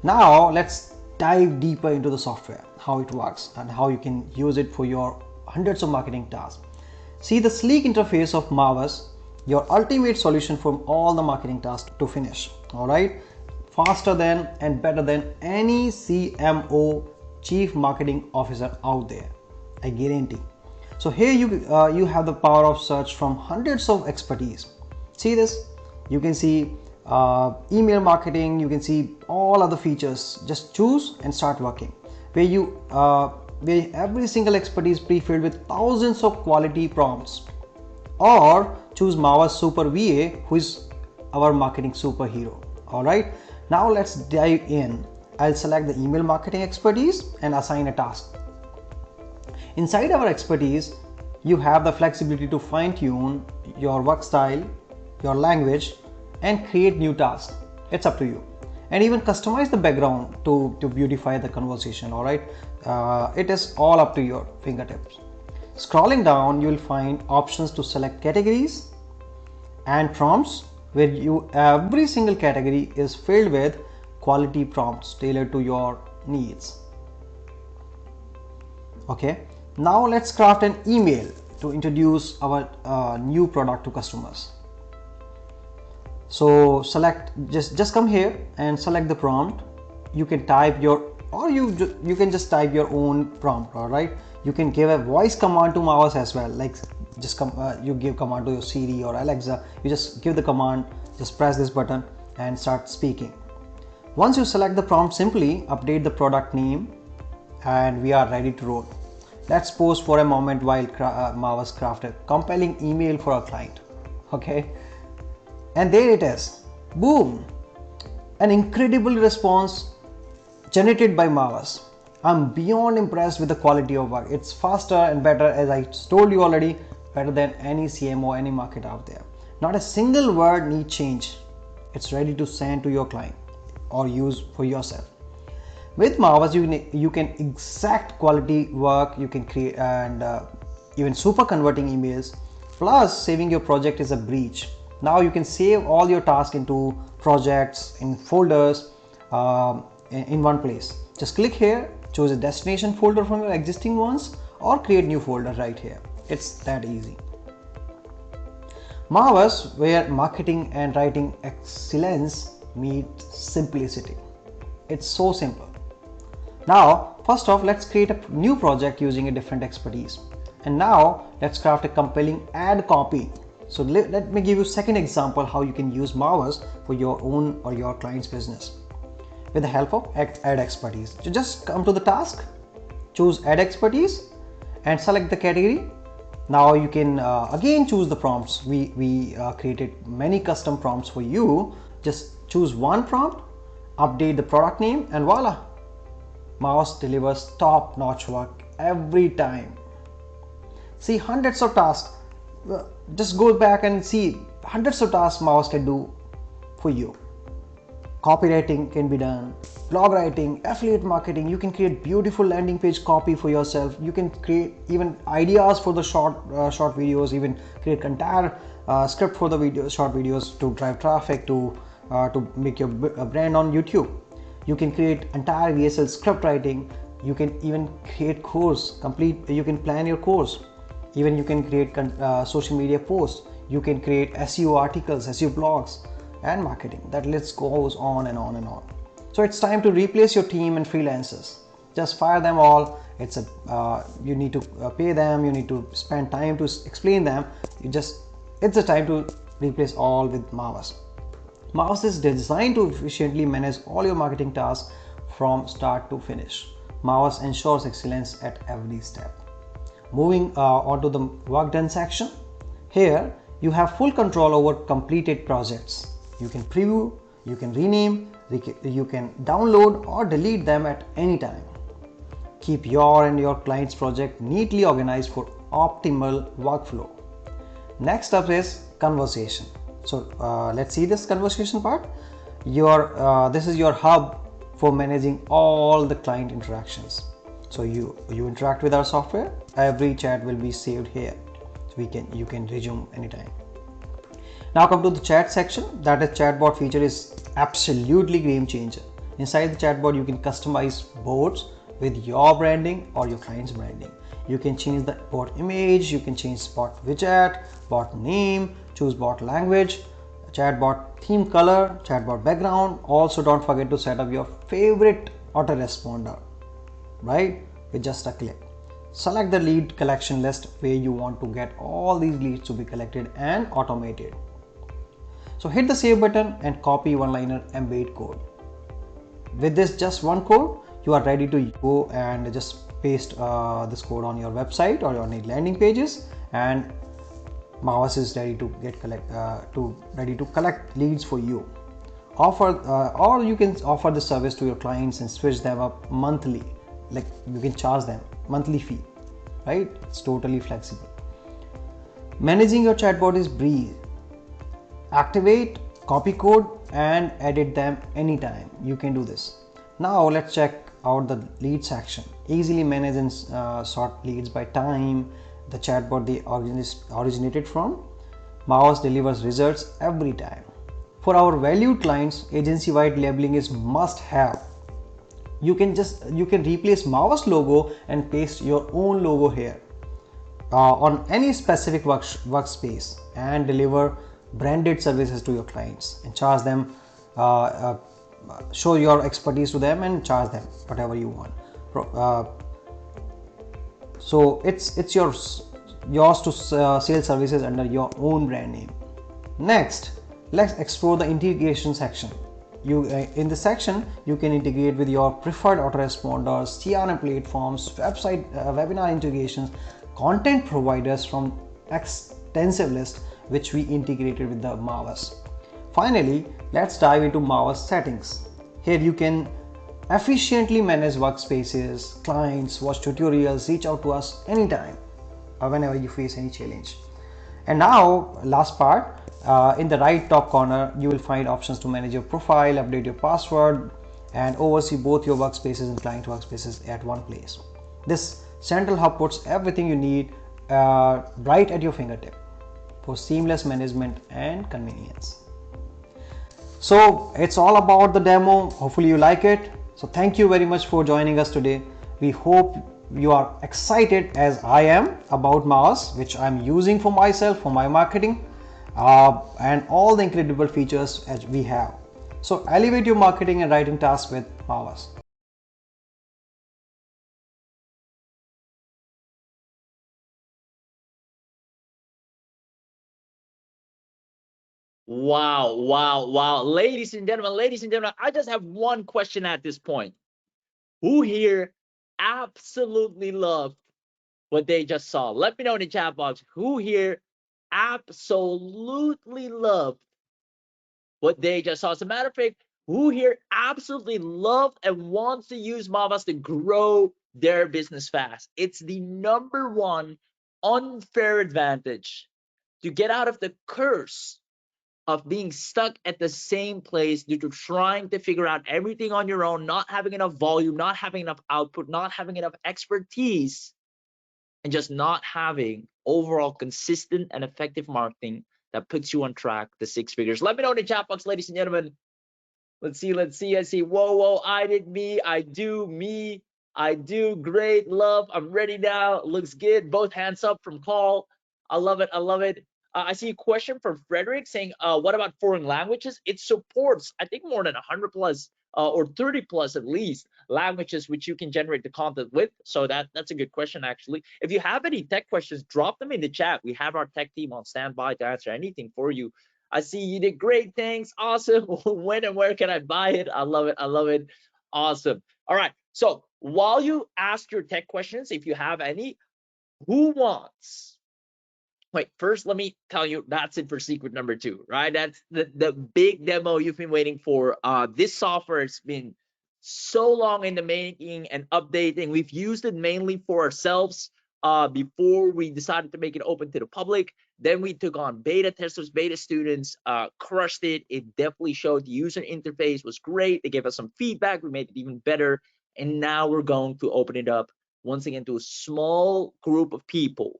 now let's dive deeper into the software, how it works and how you can use it for your hundreds of marketing tasks. See the sleek interface of Mavas, your ultimate solution from all the marketing tasks to finish. Alright, faster than and better than any CMO, Chief Marketing Officer out there, I guarantee. So here you have the power of search from hundreds of expertise. See this, you can see email marketing, you can see all other features. Just choose and start working, where every single expertise pre-filled with thousands of quality prompts. Or choose Mavas Super VA, who is our marketing superhero. Alright, now let's dive in. I'll select the email marketing expertise and assign a task. Inside our expertise, you have the flexibility to fine-tune your work style, your language, and create new tasks. It's up to you. And even customize the background to beautify the conversation. Alright, it is all up to your fingertips. Scrolling down, you will find options to select categories and prompts, where every single category is filled with quality prompts tailored to your needs. Okay, now let's craft an email to introduce our new product to customers. So select, just come here and select the prompt. You can type your, or you can just type your own prompt. All right, you can give a voice command to Mavas as well, like just you give command to your Siri or Alexa. You just give the command, just press this button and start speaking. Once you select the prompt, simply update the product name and we are ready to roll. Let's pause for a moment while Mavas craft a compelling email for our client. Okay, and there it is. Boom! An incredible response generated by Mavas. I'm beyond impressed with the quality of work. It's faster and better, as I told you already, better than any CMO, any market out there. Not a single word needs change. It's ready to send to your client. or use for yourself. With Mavas, you can exact quality work, you can create and even super converting emails. Plus, saving your project is a breach. Now you can save all your tasks into projects, in folders, in one place. Just click here, choose a destination folder from your existing ones, or create new folder right here. It's that easy. Mavas, where marketing and writing excellence meet simplicity. It's so simple. Now, first off, let's create a new project using a different expertise. And now let's craft a compelling ad copy. So let me give you a second example how you can use Mavas for your own or your client's business with the help of ad expertise. So just come to the task, choose ad expertise and select the category. Now you can again choose the prompts. We created many custom prompts for you. Just choose one prompt, update the product name, and voila, Mavas delivers top-notch work every time. See hundreds of tasks. Just go back and see hundreds of tasks Mavas can do for you. Copywriting can be done, blog writing, affiliate marketing. You can create beautiful landing page copy for yourself. You can create even ideas for the short videos, even create entire script for the short videos to drive traffic, to make your brand on YouTube. You can create entire VSL script writing. You can even create course complete. You can plan your course. Even you can create social media posts. You can create SEO articles, SEO blogs, and marketing. That list goes on and on and on. So it's time to replace your team and freelancers. Just fire them all. It's you need to pay them. You need to spend time to explain them. It's the time to replace all with Mavas. Mavas is designed to efficiently manage all your marketing tasks from start to finish. Mavas ensures excellence at every step. Moving on to the work done section. Here you have full control over completed projects. You can preview, you can rename, you can download or delete them at any time. Keep your and your client's project neatly organized for optimal workflow. Next up is conversation. So let's see this conversation part. This is your hub for managing all the client interactions. So you interact with our software. Every chat will be saved here. So you can resume anytime. Now come to the chat section. That is chatbot feature is absolutely game changer. Inside the chatbot, you can customize bots with your branding or your client's branding. You can change the bot image, you can change bot widget, bot name, choose bot language, chatbot theme color, chatbot background. Also don't forget to set up your favorite autoresponder, right? With just a click. Select the lead collection list where you want to get all these leads to be collected and automated. So hit the save button and copy one-liner embed code. With this just one code, you are ready to go and just paste this code on your website or on your landing pages, and Mavas is ready to collect leads for you. Or you can offer the service to your clients and switch them up monthly. Like you can charge them monthly fee, right? It's totally flexible. Managing your chatbot is breeze. Activate, copy code and edit them anytime. You can do this. Now let's check out the lead section. Easily manage and sort leads by time, the chatbot they originated from. Mavas delivers results every time. For our valued clients, agency-wide labeling is must have. You can replace Mavas logo and paste your own logo here on any specific workspace and deliver branded services to your clients and charge them, show your expertise to them and charge them whatever you want. So it's yours to sell services under your own brand name. Next, let's explore the integration section. In this section, you can integrate with your preferred autoresponders, CRM platforms, website, webinar integrations, content providers from extensive list which we integrated with the Mavas. Finally, let's dive into Mavas settings. Here you can efficiently manage workspaces, clients, watch tutorials, reach out to us anytime or whenever you face any challenge. And now, last part, in the right top corner, you will find options to manage your profile, update your password, and oversee both your workspaces and client workspaces at one place. This central hub puts everything you need right at your fingertip for seamless management and convenience. So it's all about the demo. Hopefully you like it. So thank you very much for joining us today. We hope you are excited as I am about Mavas, which I'm using for myself, for my marketing, and all the incredible features as we have. So elevate your marketing and writing tasks with Mavas. Wow, wow, wow. Ladies and gentlemen, I just have one question at this point. Who here absolutely loved what they just saw? Let me know in the chat box. Who here absolutely loved what they just saw? As a matter of fact, who here absolutely loved and wants to use Mavas to grow their business fast? It's the #1 unfair advantage to get out of the curse of being stuck at the same place due to trying to figure out everything on your own, not having enough volume, not having enough output, not having enough expertise, and just not having overall consistent and effective marketing that puts you on track to 6 figures. Let me know in the chat box, ladies and gentlemen. Let's see. I see. Whoa, I did me. I do me. I do great. Love. I'm ready now. Looks good. Both hands up from Carl. I love it. I see a question from Frederick saying, what about foreign languages? It supports, I think, more than 100 plus or 30 plus at least languages which you can generate the content with. So that's a good question, actually. If you have any tech questions, drop them in the chat. We have our tech team on standby to answer anything for you. I see you did great. Thanks. Awesome. When and where can I buy it? I love it. Awesome. All right. So while you ask your tech questions, if you have any, who wants? Wait, first, let me tell you, that's it for secret #2, right? That's the big demo you've been waiting for. This software has been so long in the making and updating. We've used it mainly for ourselves before we decided to make it open to the public. Then we took on beta testers, beta students, crushed it. It definitely showed the user interface was great. They gave us some feedback. We made it even better. And now we're going to open it up once again to a small group of people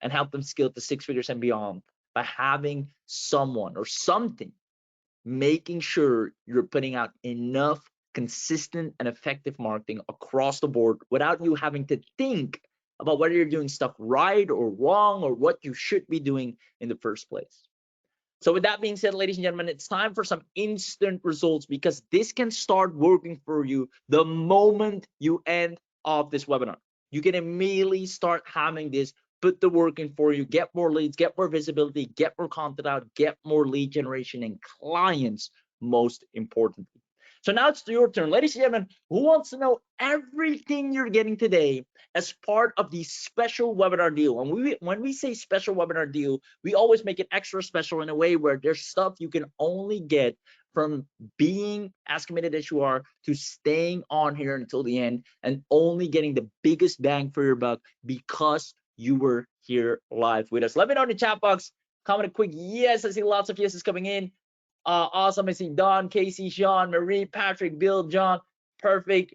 and help them scale to 6 figures and beyond by having someone or something making sure you're putting out enough consistent and effective marketing across the board without you having to think about whether you're doing stuff right or wrong or what you should be doing in the first place. So with that being said, ladies and gentlemen, it's time for some instant results, because this can start working for you the moment you end off this webinar. You can immediately start having this put the work in for you, get more leads, get more visibility, get more content out, get more lead generation and clients, most importantly. So now it's your turn. Ladies and gentlemen, who wants to know everything you're getting today as part of the special webinar deal? And when we say special webinar deal, we always make it extra special in a way where there's stuff you can only get from being as committed as you are to staying on here until the end and only getting the biggest bang for your buck because you were here live with us. Let me know in the chat box. Comment a quick yes. I see lots of yeses coming in. Awesome. I see Don, Casey, Sean, Marie, Patrick, Bill, John. Perfect.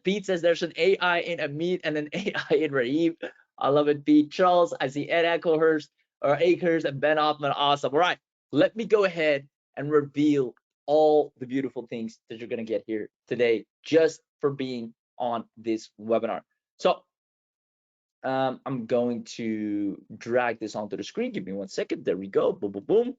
Pete says there's an AI in Amit and an AI in Raheem. I love it, Pete. Charles, I see Ed Acklehurst or Akers and Ben Hoffman. Awesome. All right. Let me go ahead and reveal all the beautiful things that you're going to get here today just for being on this webinar. So I'm going to drag this onto the screen. Give me 1 second. There we go. Boom, boom, boom.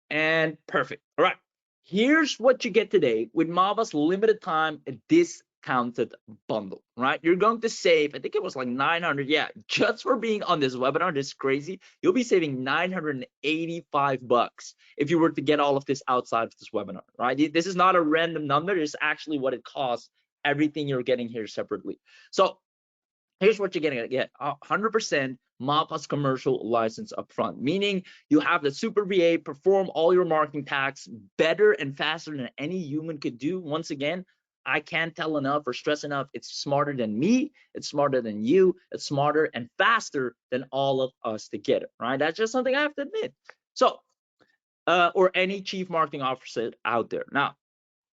And perfect. All right. Here's what you get today with Mavas limited time discounted bundle, right? You're going to save, I think it was like 900. Yeah, just for being on this webinar. This is crazy. You'll be saving 985 bucks if you were to get all of this outside of this webinar, right? This is not a random number. It's actually what it costs, everything you're getting here separately. So here's what you're going to get: 100% Mavas commercial license upfront, meaning you have the super VA perform all your marketing tasks better and faster than any human could do. Once again, I can't tell enough or stress enough. It's smarter than me. It's smarter than you. It's smarter and faster than all of us together, right? That's just something I have to admit. So, or any chief marketing officer out there. Now,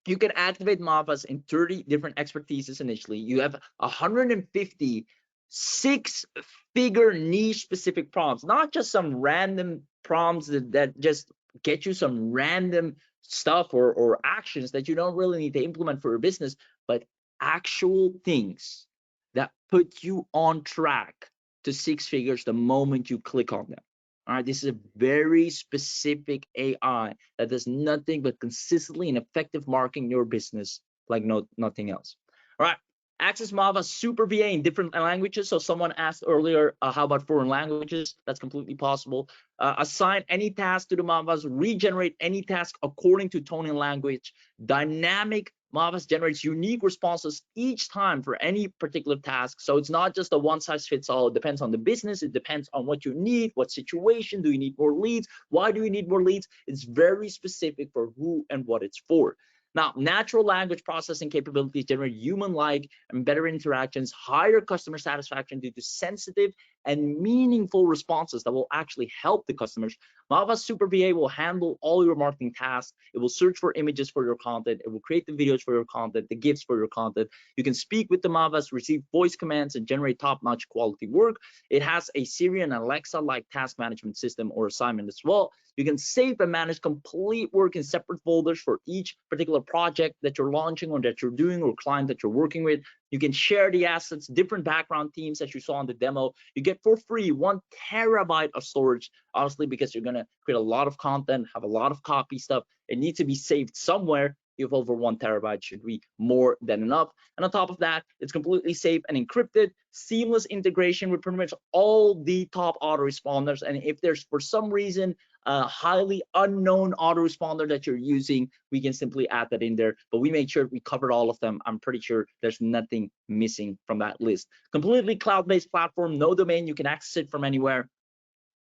you can activate Mavas in 30 different expertises initially. You have 150 six-figure niche specific prompts, not just some random prompts that just get you some random stuff or actions that you don't really need to implement for your business, but actual things that put you on track to six figures the moment you click on them. All right, this is a very specific AI that does nothing but consistently and effective marketing your business like nothing else. All right, access Mavas Super VA in different languages. So someone asked earlier, how about foreign languages? That's completely possible. Assign any task to the Mavas, regenerate any task according to tone and language. Dynamic Mavas generates unique responses each time for any particular task. So it's not just a one size fits all. It depends on the business. It depends on what you need, what situation. Do you need more leads? Why do you need more leads? It's very specific for who and what it's for. Now, natural language processing capabilities generate human-like and better interactions, higher customer satisfaction due to sensitive and meaningful responses that will actually help the customers. Mavas Super VA will handle all your marketing tasks. It will search for images for your content. It will create the videos for your content, the GIFs for your content. You can speak with the Mavas, receive voice commands, and generate top-notch quality work. It has a Siri and Alexa-like task management system or assignment as well. You can save and manage complete work in separate folders for each particular project that you're launching or that you're doing or client that you're working with. You can share the assets, different background themes as you saw in the demo. You get for free 1 terabyte of storage, honestly, because you're going to create a lot of content, have a lot of copy stuff. It needs to be saved somewhere. You have over 1 terabyte, should be more than enough. And on top of that, it's completely safe and encrypted, seamless integration with pretty much all the top autoresponders. And if there's for some reason a highly unknown autoresponder that you're using, we can simply add that in there. But we made sure we covered all of them. I'm pretty sure there's nothing missing from that list. Completely cloud-based platform, no domain, you can access it from anywhere.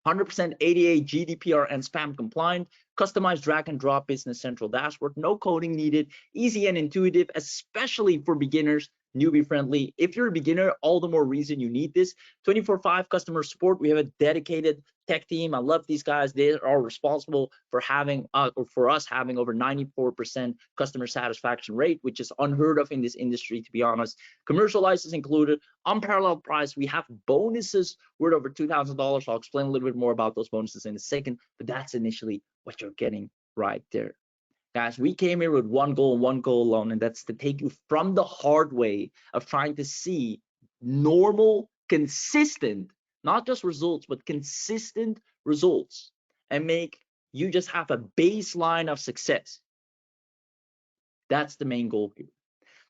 100% ADA, GDPR, and spam compliant, customized drag and drop business central dashboard, no coding needed, easy and intuitive, especially for beginners, newbie friendly. If you're a beginner, all the more reason you need this. 24/5 customer support. We have a dedicated tech team. I love these guys. They are responsible for having or for us having over 94% customer satisfaction rate, which is unheard of in this industry, to be honest. Commercial license included, unparalleled price. We have bonuses worth over $2,000. I'll explain a little bit more about those bonuses in a second, but that's initially what you're getting right there. Guys, we came here with one goal and one goal alone, and that's to take you from the hard way of trying to see normal, consistent, not just results, but consistent results, and make you just have a baseline of success. That's the main goal here.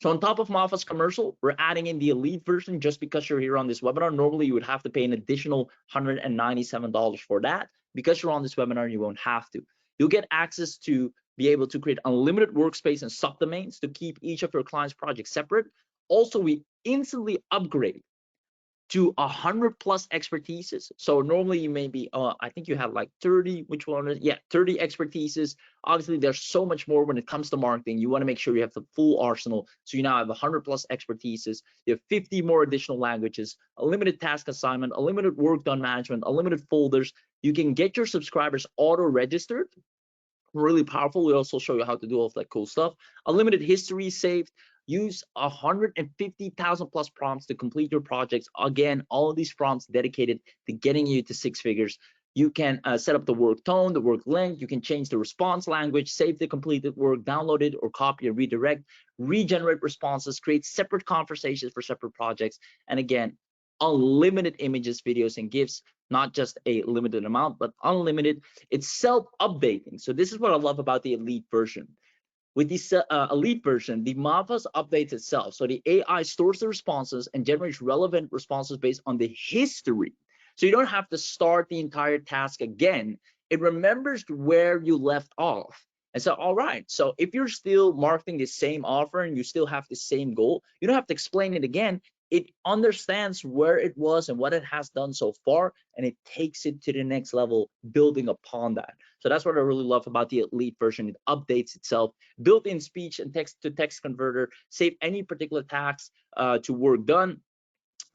So on top of Mavas Commercial, we're adding in the elite version just because you're here on this webinar. Normally, you would have to pay an additional $197 for that. Because you're on this webinar, you won't have to. You'll get access to be able to create unlimited workspace and subdomains to keep each of your clients' projects separate. Also, we instantly upgrade to 100+ expertises. So normally you may be, I think you have like 30, which one is, yeah, 30 expertises. Obviously, there's so much more when it comes to marketing. You want to make sure you have the full arsenal. So you now have 100+ expertises. You have 50 more additional languages, a limited task assignment, a limited work done management, unlimited folders. You can get your subscribers auto-registered. Really powerful. We also show you how to do all of that cool stuff. Unlimited history saved. Use 150,000+ prompts to complete your projects. Again, all of these prompts dedicated to getting you to six figures. You can set up the work tone, the work length. You can change the response language, save the completed work, download it, or copy and redirect, regenerate responses, create separate conversations for separate projects. And again, unlimited images, videos, and GIFs, not just a limited amount, but unlimited. It's self-updating. So this is what I love about the elite version. With the elite version, the Mavas updates itself. So the AI stores the responses and generates relevant responses based on the history. So you don't have to start the entire task again. It remembers where you left off. And so, all right, so if you're still marketing the same offer and you still have the same goal, you don't have to explain it again. it understands where it was and what it has done so far, and it takes it to the next level, building upon that. So that's what I really love about the elite version. It updates itself, built-in speech and text-to-text converter, save any particular task to work done.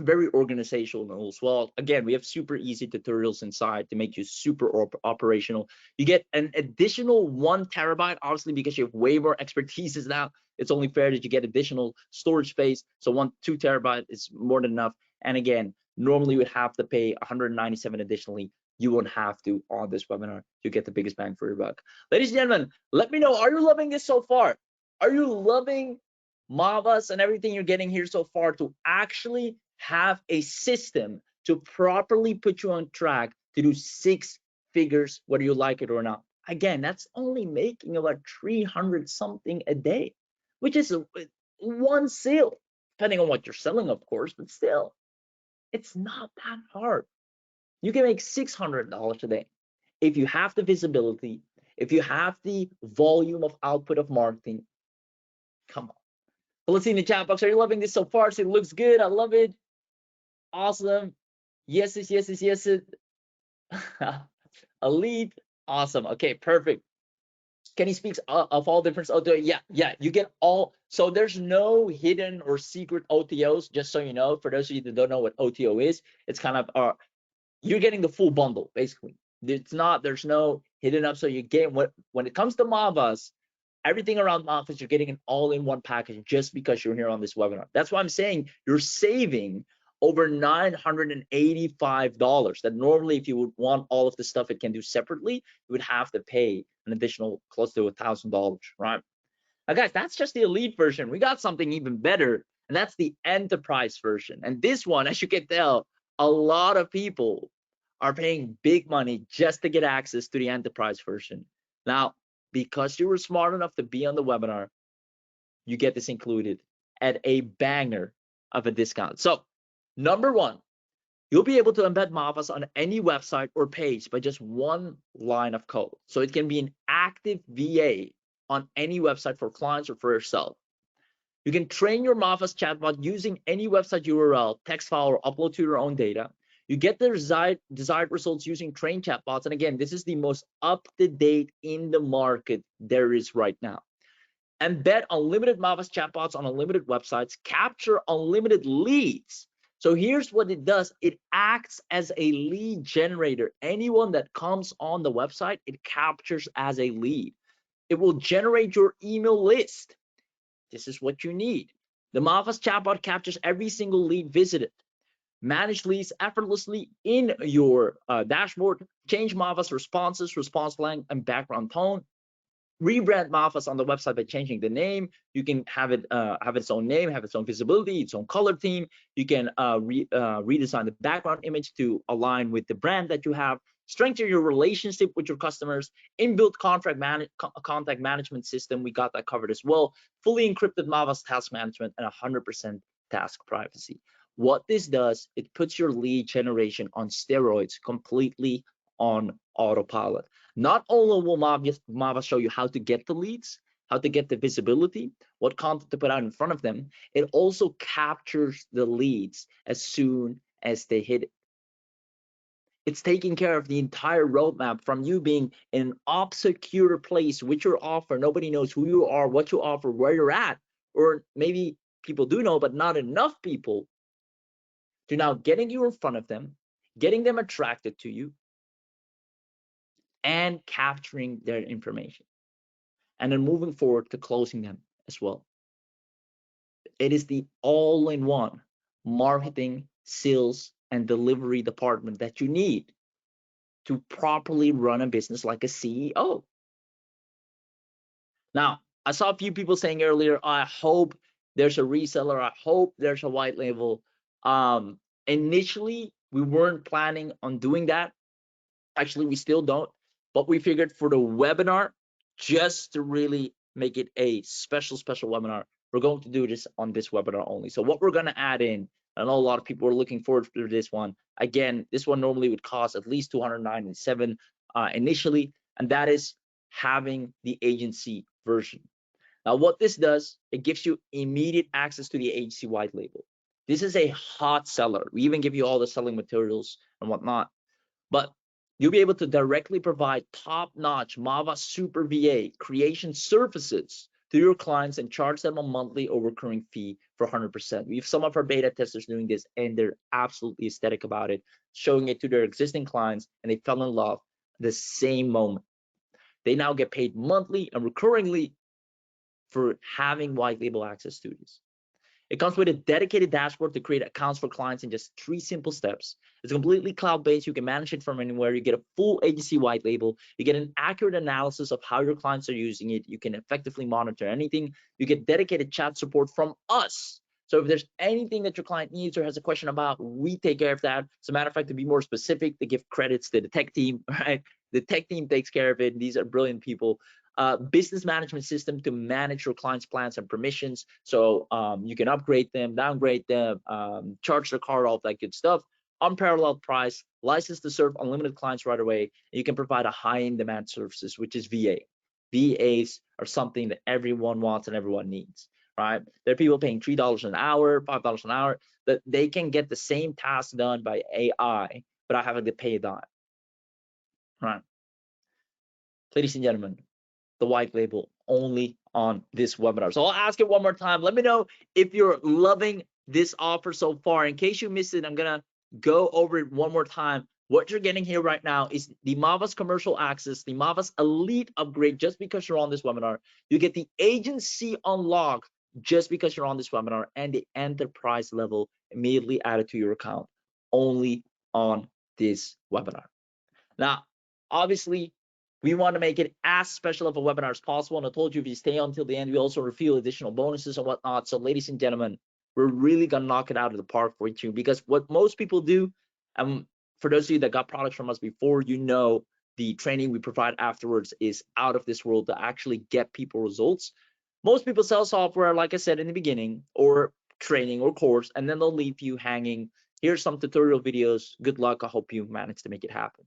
Very organizational as well. Again, we have super easy tutorials inside to make you super operational. You get an additional 1 terabyte, obviously, because you have way more expertise now. It's only fair that you get additional storage space. So 2 terabyte is more than enough. And again, normally you would have to pay 197 additionally. You won't have to on this webinar to get the biggest bang for your buck. Ladies and gentlemen, let me know, are you loving this so far? Are you loving Mavas and everything you're getting here so far to actually have a system to properly put you on track to do 6 figures, whether you like it or not? Again, that's only making about 300 something a day, which is one sale, depending on what you're selling, of course, but still, it's not that hard. You can make $600 a day if you have the visibility, if you have the volume of output of marketing. Come on. But let's see in the chat box. Are you loving this so far? So it looks good. I love it. Awesome. Yes. Elite. Awesome. Okay, perfect. Kenny speaks of all different OTO. Yeah, you get all. So there's no hidden or secret OTOs, just so you know. For those of you that don't know what OTO is, it's kind of you're getting the full bundle, basically. There's no hidden up. So you get when it comes to Mavas, everything around Mavas, you're getting an all-in-one package just because you're here on this webinar. That's why I'm saying you're saving over $985 that normally, if you would want all of the stuff it can do separately, you would have to pay an additional close to $1,000, right? Now guys, that's just the elite version. We got something even better, and that's the enterprise version. And this one, as you can tell, a lot of people are paying big money just to get access to the enterprise version. Now, because you were smart enough to be on the webinar, you get this included at a banger of a discount. So number one, you'll be able to embed Mavas on any website or page by just 1 line of code. So it can be an active VA on any website for clients or for yourself. You can train your Mavas chatbot using any website URL, text file, or upload to your own data. You get the desired results using trained chatbots. And again, this is the most up-to-date in the market there is right now. Embed unlimited Mavas chatbots on unlimited websites, capture unlimited leads. So here's what it does. It acts as a lead generator. Anyone that comes on the website, it captures as a lead. It will generate your email list. This is what you need. The Mavas chatbot captures every single lead visited. Manage leads effortlessly in your dashboard. Change Mavas responses, response length, and background tone. Rebrand Mavas on the website by changing the name. You can have it have its own name, have its own visibility, its own color theme. You can redesign the background image to align with the brand that you have. Strengthen your relationship with your customers. Inbuilt contact management system. We got that covered as well. Fully encrypted Mavas task management and 100% task privacy. What this does, it puts your lead generation on steroids, completely on autopilot. Not only will Mavas show you how to get the leads, how to get the visibility, what content to put out in front of them, it also captures the leads as soon as they hit it. It's taking care of the entire roadmap from you being in an obscure place with your offer. Nobody knows who you are, what you offer, where you're at, or maybe people do know, but not enough people, to now getting you in front of them, getting them attracted to you, and capturing their information, and then moving forward to closing them as well. It is the all-in-one marketing, sales, and delivery department that you need to properly run a business like a CEO. Now, I saw a few people saying earlier, I hope there's a reseller, I hope there's a white label. Initially, we weren't planning on doing that. Actually, we still don't, but we figured for the webinar, just to really make it a special webinar, we're going to do this on this webinar only. So what we're going to add in, I know a lot of people are looking forward to this one. Again, this one normally would cost at least $297 initially, and that is having the agency version. Now, what this does, it gives you immediate access to the agency white label. This is a hot seller. We even give you all the selling materials and whatnot, but you'll be able to directly provide top-notch Mavas Super VA creation services to your clients and charge them a monthly or recurring fee for 100%. We have some of our beta testers doing this, and they're absolutely ecstatic about it, showing it to their existing clients, and they fell in love the same moment. They now get paid monthly and recurringly for having white label access to this. It comes with a dedicated dashboard to create accounts for clients in just 3 simple steps. It's completely cloud-based. You can manage it from anywhere. You get a full agency white label. You get an accurate analysis of how your clients are using it. You can effectively monitor anything. You get dedicated chat support from us. So if there's anything that your client needs or has a question about, we take care of that. As a matter of fact, to be more specific, they give credits to the tech team, right? The tech team takes care of it. These are brilliant people. Business management system to manage your clients' plans and permissions. So you can upgrade them, downgrade them, charge their card, all that good stuff. Unparalleled price, license to serve unlimited clients right away. You can provide a high in demand services, which is VA. VAs are something that everyone wants and everyone needs, right? There are people paying $3 an hour, $5 an hour, that they can get the same task done by AI without having to pay a dime, right? Ladies and gentlemen, the white label only on this webinar. So I'll ask it one more time. Let me know if you're loving this offer so far. In case you missed it, I'm gonna go over it one more time. What you're getting here right now is the Mavas commercial access, the Mavas elite upgrade just because you're on this webinar. You get the agency unlock just because you're on this webinar, and the enterprise level immediately added to your account only on this webinar. Now, obviously, we want to make it as special of a webinar as possible. And I told you, if you stay until the end, we also reveal additional bonuses and whatnot. So ladies and gentlemen, we're really going to knock it out of the park for you, because what most people do, for those of you that got products from us before, you know, the training we provide afterwards is out of this world to actually get people results. Most people sell software, like I said in the beginning, or training or course, and then they'll leave you hanging. Here's some tutorial videos. Good luck. I hope you manage to make it happen.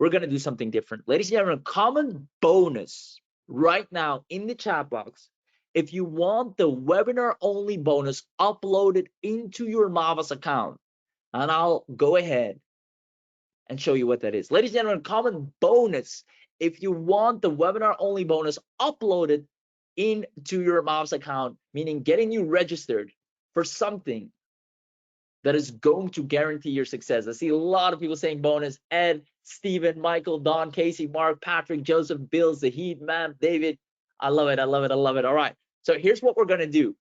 We're going to do something different. Ladies and gentlemen, common bonus right now in the chat box. If you want the webinar only bonus uploaded into your Mavas account, and I'll go ahead and show you what that is. Ladies and gentlemen, common bonus. If you want the webinar only bonus uploaded into your Mavas account, meaning getting you registered for something that is going to guarantee your success. I see a lot of people saying bonus. Ed, Steven, Michael, Don, Casey, Mark, Patrick, Joseph, Bill, Zahid, Matt, David. I love it. I love it. I love it. All right. So here's what we're going to do.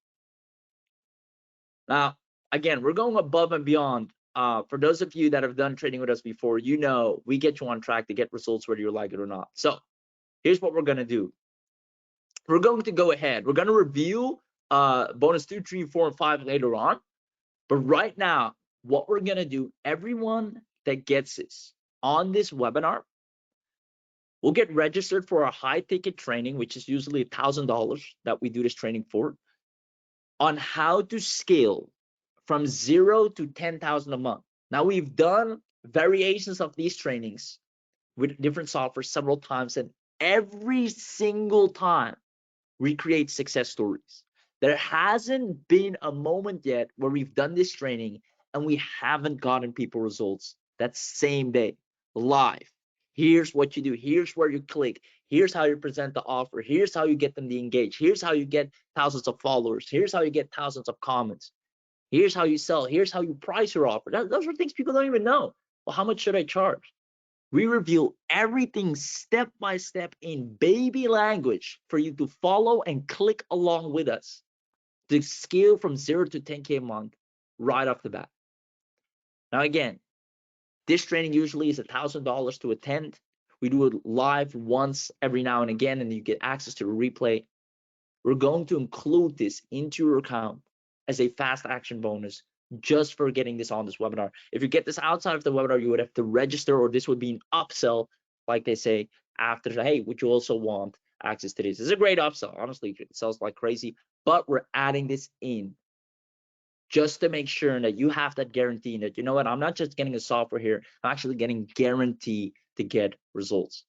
Now, again, we're going above and beyond. For those of you that have done trading with us before, you know we get you on track to get results whether you like it or not. So here's what we're going to do. We're going to go ahead. We're going to review bonus 2, 3, 4, and 5 later on. But right now, what we're going to do, everyone that gets this on this webinar will get registered for a high ticket training, which is usually $1,000 that we do this training for, on how to scale from 0 to 10,000 a month. Now, we've done variations of these trainings with different software several times, and every single time we create success stories. There hasn't been a moment yet where we've done this training and we haven't gotten people results that same day, live. Here's what you do. Here's where you click. Here's how you present the offer. Here's how you get them to engage. Here's how you get thousands of followers. Here's how you get thousands of comments. Here's how you sell. Here's how you price your offer. Those are things people don't even know. Well, how much should I charge? We reveal everything step by step in baby language for you to follow and click along with us to scale from 0 to 10K a month right off the bat. Now, again, this training usually is $1,000 to attend. We do it live once every now and again, and you get access to a replay. We're going to include this into your account as a fast action bonus just for getting this on this webinar. If you get this outside of the webinar, you would have to register, or this would be an upsell, like they say, after, hey, would you also want access to this? It's a great upsell. Honestly, it sells like crazy, but we're adding this in just to make sure that you have that guarantee that, you know what, I'm not just getting a software here, I'm actually getting guarantee to get results.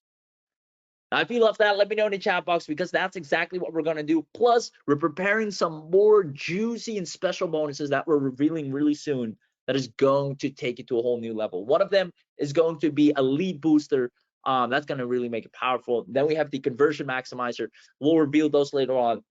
Now, if you love that, let me know in the chat box, because that's exactly what we're going to do. Plus, we're preparing some more juicy and special bonuses that we're revealing really soon that is going to take it to a whole new level. One of them is going to be a lead booster. That's going to really make it powerful. Then we have the conversion maximizer. We'll reveal those later on.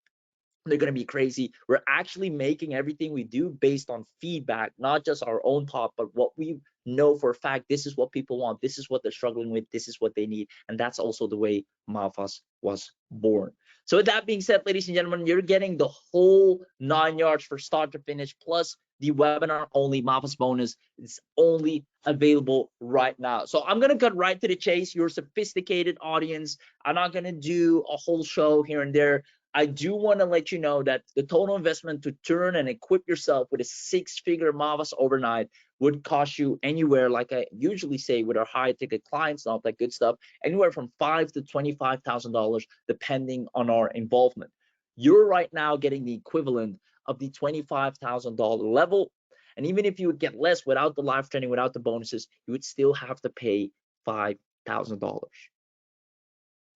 They're going to be crazy. We're actually making everything we do based on feedback, not just our own thought, but what we know for a fact. This is what people want. This is what they're struggling with. This is what they need. And that's also the way Mavas was born. So with that being said, ladies and gentlemen, you're getting the whole 9 yards for start to finish, plus the webinar only Mavas bonus. It's only available right now. So I'm going to cut right to the chase. You're a sophisticated audience. I'm not going to do a whole show here and there. I do want to let you know that the total investment to turn and equip yourself with a 6-figure Mavas overnight would cost you anywhere, like I usually say with our high ticket clients, not that good stuff, anywhere from $5,000 to $25,000, depending on our involvement. You're right now getting the equivalent of the $25,000 level. And even if you would get less without the live training, without the bonuses, you would still have to pay $5,000.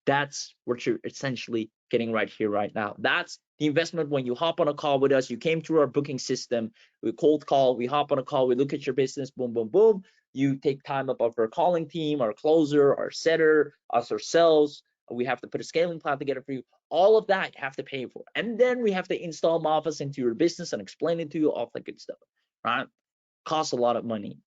That's what you're essentially getting right here, right now. That's the investment when you hop on a call with us. You came through our booking system. We cold call, we hop on a call, we look at your business, boom, boom, boom. You take time up of our calling team, our closer, our setter, us ourselves. We have to put a scaling plan together for you. All of that you have to pay for. And then we have to install Mavas into your business and explain it to you, all that good stuff, right? Costs a lot of money,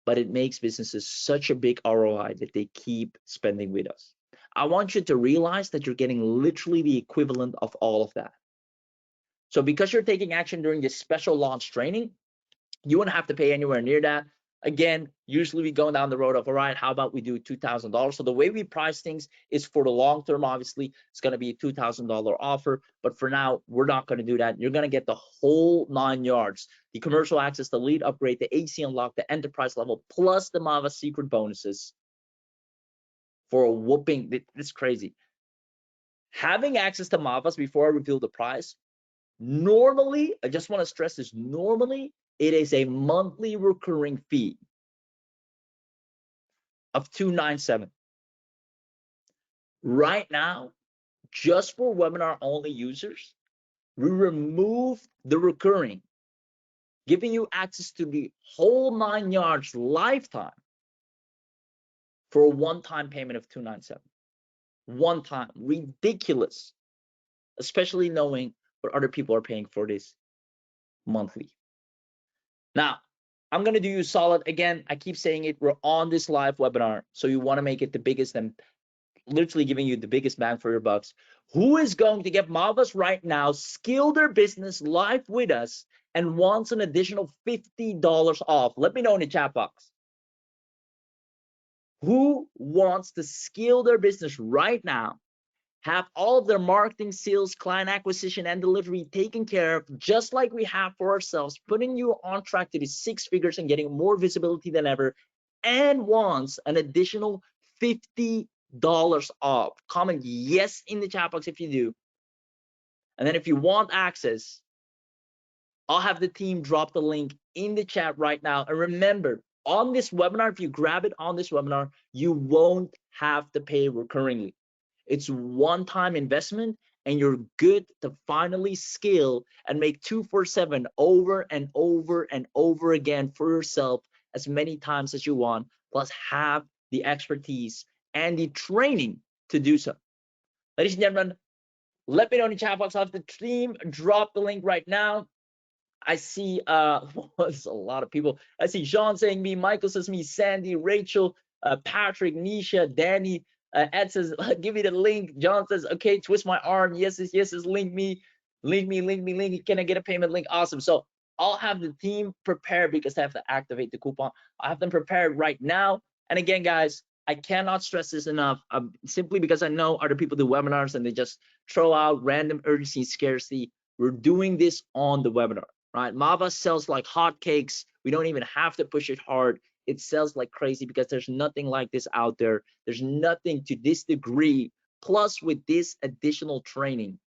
but it makes businesses such a big ROI that they keep spending with us. I want you to realize that you're getting literally the equivalent of all of that. So because you're taking action during this special launch training, you won't have to pay anywhere near that. Again, usually we go down the road of, all right, how about we do $2,000? So the way we price things is for the long term, obviously, it's going to be a $2,000 offer. But for now, we're not going to do that. You're going to get the whole 9 yards, the commercial access, the lead upgrade, the AC unlock, the enterprise level, plus the Mavas secret bonuses for a whooping. It's crazy. Having access to Mavas before I reveal the price, normally, I just want to stress this, normally it is a monthly recurring fee of $297. Right now, just for webinar only users, we remove the recurring, giving you access to the whole 9 yards lifetime for a one-time payment of $297. One time, ridiculous, especially knowing what other people are paying for this monthly. Now, I'm going to do you solid. Again, I keep saying it, we're on this live webinar, so you want to make it the biggest and literally giving you the biggest bang for your bucks. Who is going to get Mavas right now, skill their business live with us, and wants an additional $50 off? Let me know in the chat box. Who wants to skill their business right now, have all of their marketing, sales, client acquisition, and delivery taken care of, just like we have for ourselves, putting you on track to the 6 figures and getting more visibility than ever, and wants an additional $50 off? Comment yes in the chat box if you do. And then if you want access, I'll have the team drop the link in the chat right now. And remember, on this webinar, if you grab it on this webinar, you won't have to pay recurringly. It's one-time investment, and you're good to finally scale and make 247 over and over and over again for yourself as many times as you want, plus have the expertise and the training to do so. Ladies and gentlemen, let me know in the chat box. I'll have the team drop the link right now. I see there's a lot of people. I see Jean saying me, Michael says me, Sandy, Rachel, Patrick, Nisha, Danny, Ed says give me the link. John says okay, twist my arm. Yes, link me. Can I get a payment link? Awesome. So I'll have the team prepared because I have to activate the coupon. I have them prepared right now. And again, guys, I cannot stress this enough. Simply because I know other people do webinars and they just throw out random urgency, scarcity. We're doing this on the webinar. Right, Mavas sells like hotcakes. We don't even have to push it hard. It sells like crazy because there's nothing like this out there. There's nothing to this degree. Plus, with this additional training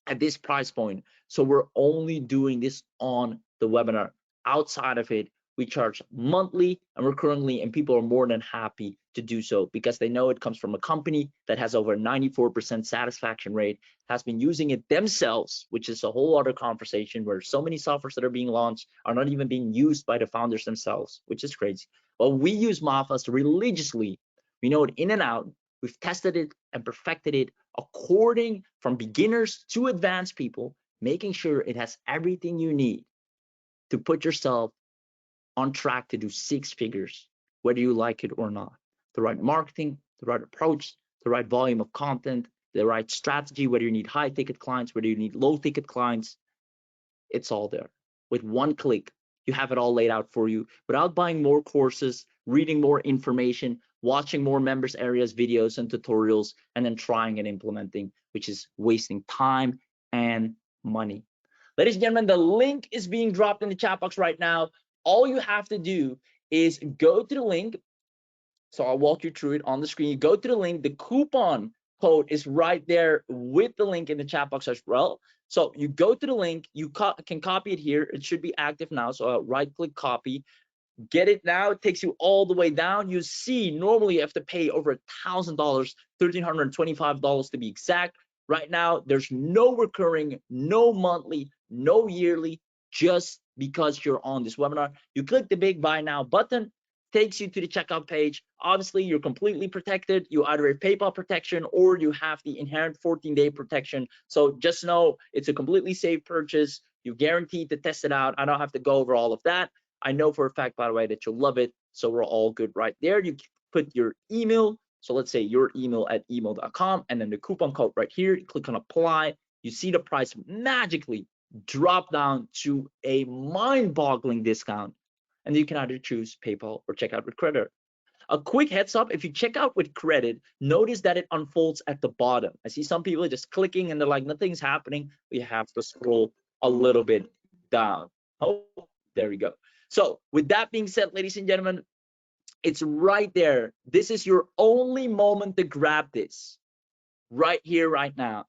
at this price point, so we're only doing this on the webinar. Outside of it, We charge monthly and recurringly, and people are more than happy to do so because they know it comes from a company that has over 94% satisfaction rate, has been using it themselves, which is a whole other conversation where so many softwares that are being launched are not even being used by the founders themselves, which is crazy. Well, we use Mavas religiously. We know it in and out. We've tested it and perfected it according from beginners to advanced people, making sure it has everything you need to put yourself on track to do 6 figures, whether you like it or not. The right marketing, the right approach, the right volume of content, the right strategy, whether you need high ticket clients, whether you need low ticket clients, it's all there. With one click, you have it all laid out for you without buying more courses, reading more information, watching more members areas, videos and tutorials, and then trying and implementing, which is wasting time and money. Ladies and gentlemen, the link is being dropped in the chat box right now. All you have to do is go to the link. So I'll walk you through it on the screen. You go to the link. The coupon code is right there with the link in the chat box as well. So you go to the link. You can copy it here. It should be active now. So I'll right-click copy. Get it now. It takes you all the way down. You see, normally you have to pay over $1,000, $1,325 to be exact. Right now, there's no recurring, no monthly, no yearly, just because you're on this webinar. You click the big buy now button, takes you to the checkout page. Obviously, you're completely protected. You either have PayPal protection or you have the inherent 14-day protection. So just know it's a completely safe purchase. You're guaranteed to test it out. I don't have to go over all of that. I know for a fact, by the way, that you'll love it. So we're all good right there. You put your email. So let's say your email at email.com and then the coupon code right here. You click on apply. You see the price magically drop down to a mind-boggling discount. And you can either choose PayPal or check out with credit. A quick heads up, if you check out with credit, notice that it unfolds at the bottom. I see some people just clicking and they're like, nothing's happening. We have to scroll a little bit down. Oh, there we go. So with that being said, ladies and gentlemen, it's right there. This is your only moment to grab this right here, right now,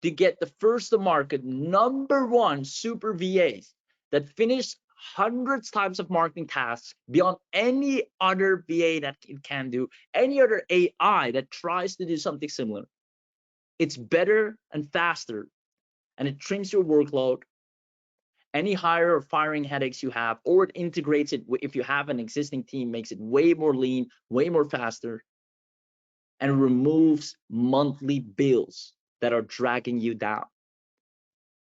to get the first to market #1 super VAs that finish hundreds types of marketing tasks beyond any other VA that it can do, any other AI that tries to do something similar. It's better and faster, and it trims your workload, any hire or firing headaches you have, or it integrates it if you have an existing team, makes it way more lean, way more faster, and removes monthly bills that are dragging you down.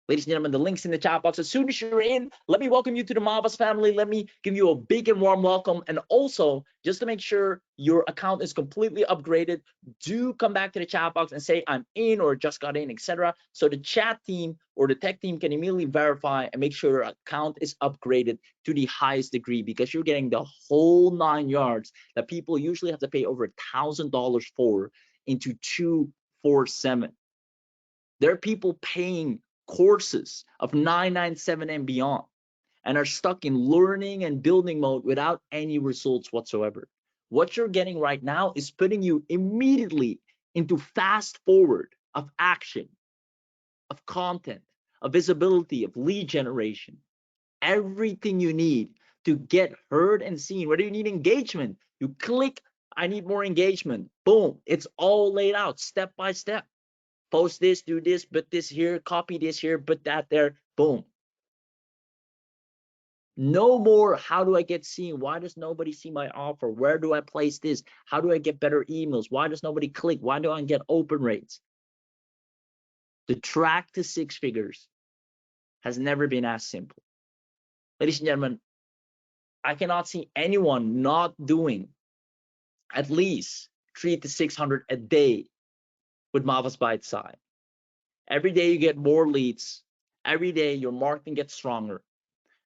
Ladies and gentlemen, the link's in the chat box. As soon as you're in, let me welcome you to the Mavas family. Let me give you a big and warm welcome. And also, just to make sure your account is completely upgraded, do come back to the chat box and say, I'm in or just got in, etc. So the chat team or the tech team can immediately verify and make sure your account is upgraded to the highest degree, because you're getting the whole 9 yards that people usually have to pay over $1,000 for into 247. There are people paying courses of 997 and beyond and are stuck in learning and building mode without any results whatsoever. What you're getting right now is putting you immediately into fast forward of action, of content, of visibility, of lead generation, everything you need to get heard and seen. Whether you need engagement, you click, I need more engagement, boom, it's all laid out step by step. Post this, do this, put this here, copy this here, put that there, boom. No more, how do I get seen? Why does nobody see my offer? Where do I place this? How do I get better emails? Why does nobody click? Why do I get open rates? The track to 6 figures has never been as simple. Ladies and gentlemen, I cannot see anyone not doing at least 300 to 600 a day with Mavas by its side. Every day you get more leads. Every day your marketing gets stronger,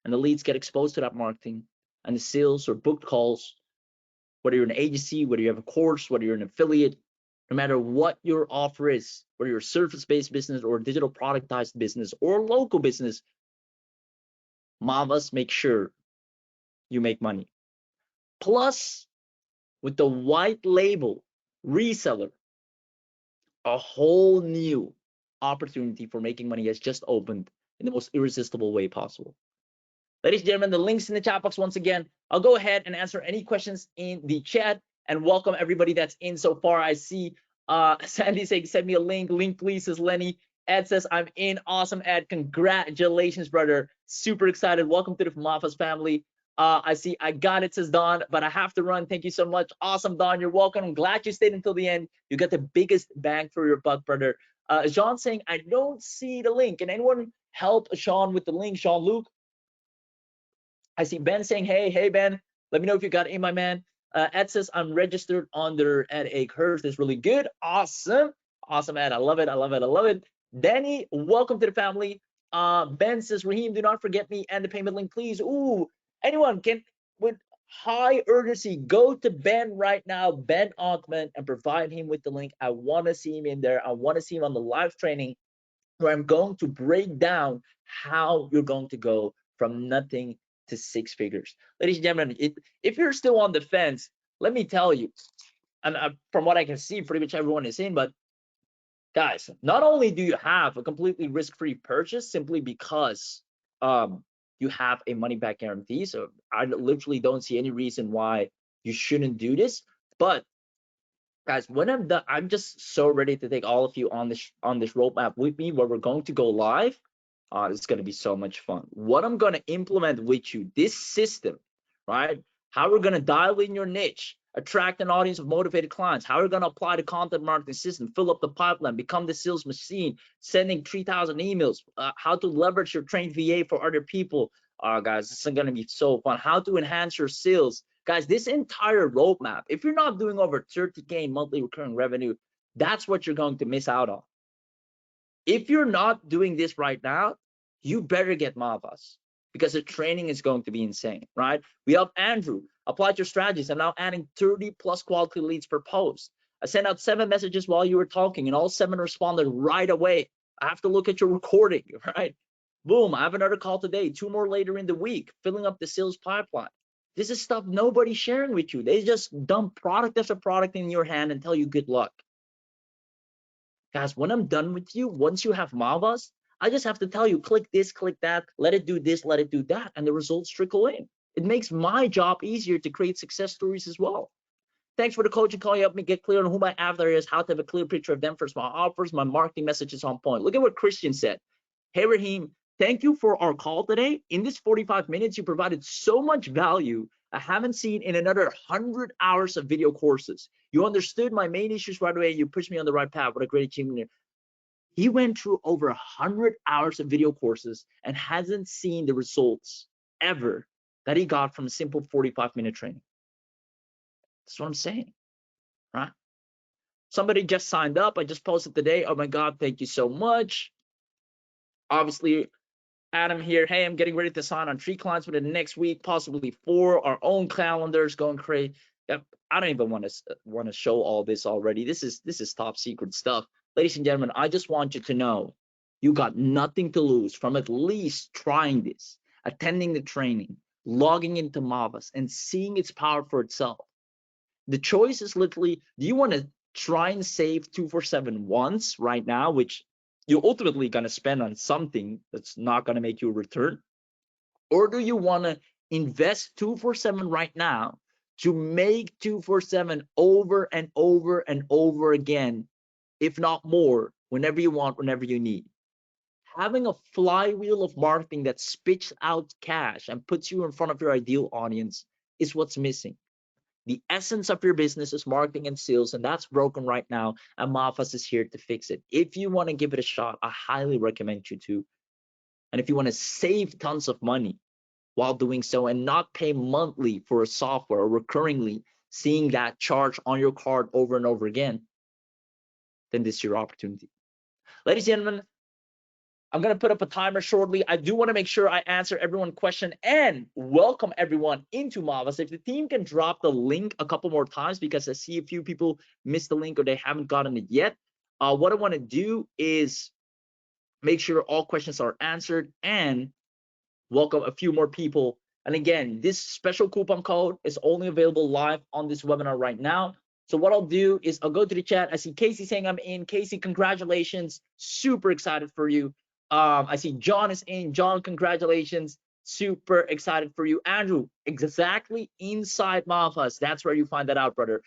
and the leads get exposed to that marketing, and the sales or booked calls, whether you're an agency, whether you have a course, whether you're an affiliate, no matter what your offer is, whether you're a service-based business or a digital productized business or local business, Mavas make sure you make money. Plus, with the white label reseller, a whole new opportunity for making money has just opened in the most irresistible way possible. Ladies and gentlemen, the links in the chat box once again. I'll go ahead and answer any questions in the chat and welcome everybody that's in so far. I see Sandy saying, send me a link. Link, please, says Lenny. Ed says, I'm in. Awesome, Ed. Congratulations, brother. Super excited. Welcome to the Mavas family. I see I got it, says Don, but I have to run. Thank you so much. Awesome, Don. You're welcome. I'm glad you stayed until the end. You got the biggest bang for your buck, brother. Jean saying, I don't see the link. Can anyone help Sean with the link? Jean-Luc? I see Ben saying, hey, Ben. Let me know if you got it in, my man. Ed says, I'm registered under Ed Akehurst. That's really good. Awesome. Awesome, Ed. I love it. Danny, welcome to the family. Ben says, Raheem, do not forget me and the payment link, please. Ooh, anyone can, with high urgency, go to Ben right now, Ben Altman, and provide him with the link. I want to see him in there. I want to see him on the live training where I'm going to break down how you're going to go from nothing to 6 figures. Ladies and gentlemen, if you're still on the fence, let me tell you, and from what I can see, pretty much everyone is in, but guys, not only do you have a completely risk-free purchase simply because you have a money-back guarantee, so I literally don't see any reason why you shouldn't do this, but guys, when I'm done, I'm just so ready to take all of you on this roadmap with me where we're going to go live. It's going to be so much fun. What I'm going to implement with you, this system, right? How we're going to dial in your niche, attract an audience of motivated clients, how we're going to apply the content marketing system, fill up the pipeline, become the sales machine, sending 3,000 emails, how to leverage your trained VA for other people. Guys, this is going to be so fun. How to enhance your sales. Guys, this entire roadmap, if you're not doing over 30K in monthly recurring revenue, that's what you're going to miss out on. If you're not doing this right now, you better get Mavas because the training is going to be insane, right? We have Andrew, applied your strategies. I'm now adding 30 plus quality leads per post. I sent out 7 messages while you were talking and all 7 responded right away. I have to look at your recording, right? Boom, I have another call today, 2 more later in the week, filling up the sales pipeline. This is stuff nobody's sharing with you. They just dump product after product in your hand and tell you good luck. Guys, when I'm done with you, once you have Mavas, I just have to tell you, click this, click that, let it do this, let it do that, and the results trickle in. It makes my job easier to create success stories as well. Thanks for the coaching call. You helped me get clear on who my avatar is, how to have a clear picture of them for my offers, my marketing message is on point. Look at what Christian said. Hey, Raheem, thank you for our call today. In this 45 minutes, you provided so much value I haven't seen in another 100 hours of video courses. You understood my main issues right away. You pushed me on the right path. What a great achievement. He went through over 100 hours of video courses and hasn't seen the results ever that he got from a simple 45-minute training. That's what I'm saying, right? Somebody just signed up. I just posted today. Oh my God, thank you so much. Obviously, Adam here. Hey, I'm getting ready to sign on 3 clients within the next week, possibly 4. Our own calendars going crazy. I don't even want to show all this already. This is top secret stuff. Ladies and gentlemen, I just want you to know you got nothing to lose from at least trying this, attending the training, logging into Mavas, and seeing its power for itself. The choice is literally, do you want to try and save 247 once right now, which you're ultimately going to spend on something that's not going to make you a return? Or do you want to invest 247 right now to make 247 over and over and over again, if not more, whenever you want, whenever you need? Having a flywheel of marketing that spits out cash and puts you in front of your ideal audience is what's missing. The essence of your business is marketing and sales, and that's broken right now, and Mavas is here to fix it. If you want to give it a shot, I highly recommend you to. And if you want to save tons of money while doing so and not pay monthly for a software or recurringly seeing that charge on your card over and over again, then this is your opportunity. Ladies and gentlemen, I'm going to put up a timer shortly. I do want to make sure I answer everyone's question and welcome everyone into Mavas. If the team can drop the link a couple more times, because I see a few people missed the link or they haven't gotten it yet. What I want to do is make sure all questions are answered and welcome a few more people. And again, this special coupon code is only available live on this webinar right now. So what I'll do is I'll go to the chat. I see Casey saying I'm in. Casey, congratulations. Super excited for you. I see John is in. John, congratulations. Super excited for you. Andrew, exactly inside Mavas. That's where you find that out, brother.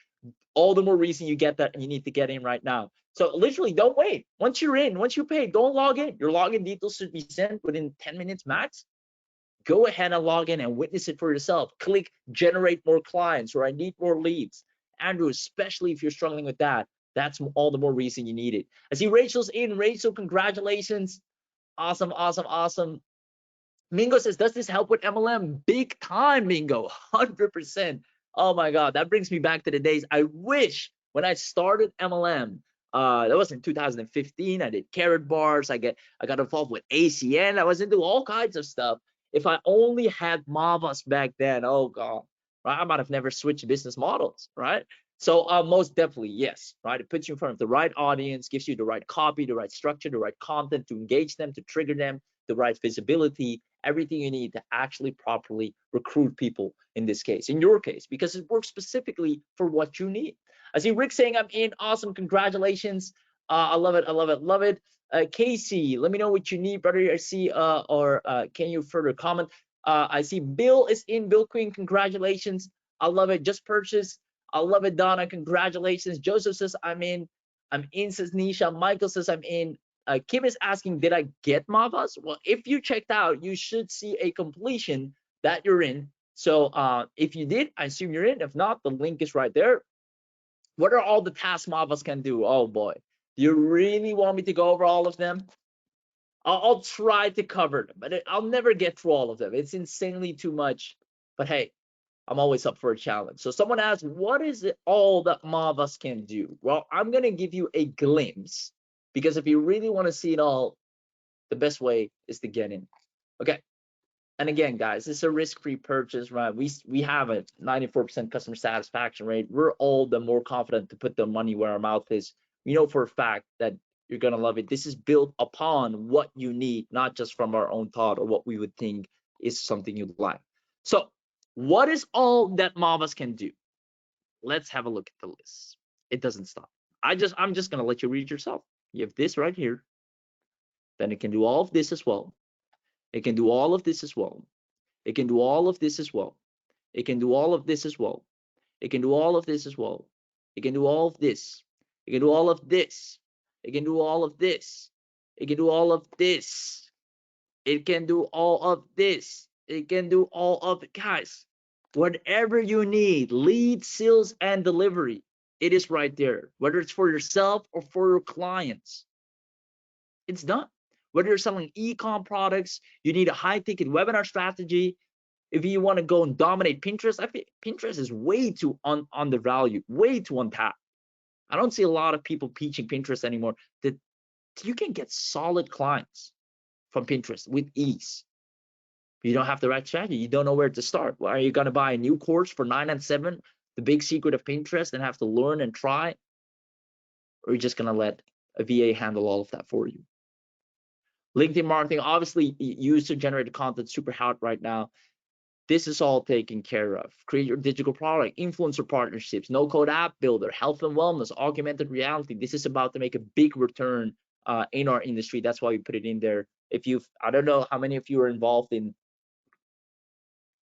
All the more reason you get that, and you need to get in right now. So literally, don't wait. Once you're in, once you pay, don't log in. Your login details should be sent within 10 minutes max. Go ahead and log in and witness it for yourself. Click generate more clients, or I need more leads. Andrew, especially if you're struggling with that, that's all the more reason you need it. I see Rachel's in. Rachel, congratulations. Awesome, awesome, awesome. Mingo says, does this help with MLM? Big time, Mingo, 100%. Oh my God, that brings me back to the days. I wish when I started MLM, that was in 2015. I did carrot bars. I got involved with ACN. I was into all kinds of stuff. If I only had Mavas back then, oh God, right? I might have never switched business models, right? So most definitely, yes, right? It puts you in front of the right audience, gives you the right copy, the right structure, the right content to engage them, to trigger them, the right visibility, everything you need to actually properly recruit people in this case, in your case, because it works specifically for what you need. I see Rick saying I'm in. Awesome. Congratulations. I love it. I love it. Love it. Casey, let me know what you need, brother. I see, can you further comment? I see Bill is in. Bill Queen, congratulations. I love it. Just purchased. I love it, Donna. Congratulations. Joseph says I'm in. I'm in, says Nisha. Michael says I'm in. Kim is asking, did I get Mavas? Well, if you checked out, you should see a completion that you're in. So if you did, I assume you're in. If not, the link is right there. What are all the tasks Mavas can do? Oh boy, do you really want me to go over all of them? I'll try to cover them, but I'll never get through all of them. It's insanely too much. But hey, I'm always up for a challenge. So someone asked, what is it all that Mavas can do? Well, I'm going to give you a glimpse, because if you really want to see it all, the best way is to get in. Okay. And again, guys, it's a risk-free purchase, right? We have a 94% customer satisfaction rate. We're all the more confident to put the money where our mouth is. We know for a fact that you're going to love it. This is built upon what you need, not just from our own thought or what we would think is something you'd like. So what is all that Mavas can do? Let's have a look at the list. It doesn't stop. I'm just going to let you read yourself. You have this right here. Then it can do all of this as well. It can do all of this as well. It can do all of this as well. It can do all of this as well. It can do all of this as well. It can do all of this. It can do all of this. It can do all of this. It can do all of this. It can do all of this. It can do all of it. Guys, whatever you need, lead, sales, and delivery, it is right there. Whether it's for yourself or for your clients, it's done. Whether you're selling e-com products, you need a high-ticket webinar strategy. If you want to go and dominate Pinterest, I think Pinterest is way too undervalued, way too untapped. I don't see a lot of people teaching Pinterest anymore. That you can get solid clients from Pinterest with ease. You don't have the right strategy. You don't know where to start. Well, are you going to buy a new course for $997, the big secret of Pinterest, and have to learn and try? Or are you just going to let a VA handle all of that for you? LinkedIn marketing, obviously, user-generated content, super hot right now. This is all taken care of. Create your digital product, influencer partnerships, no-code app builder, health and wellness, augmented reality. This is about to make a big return in our industry. That's why we put it in there. I don't know how many of you are involved in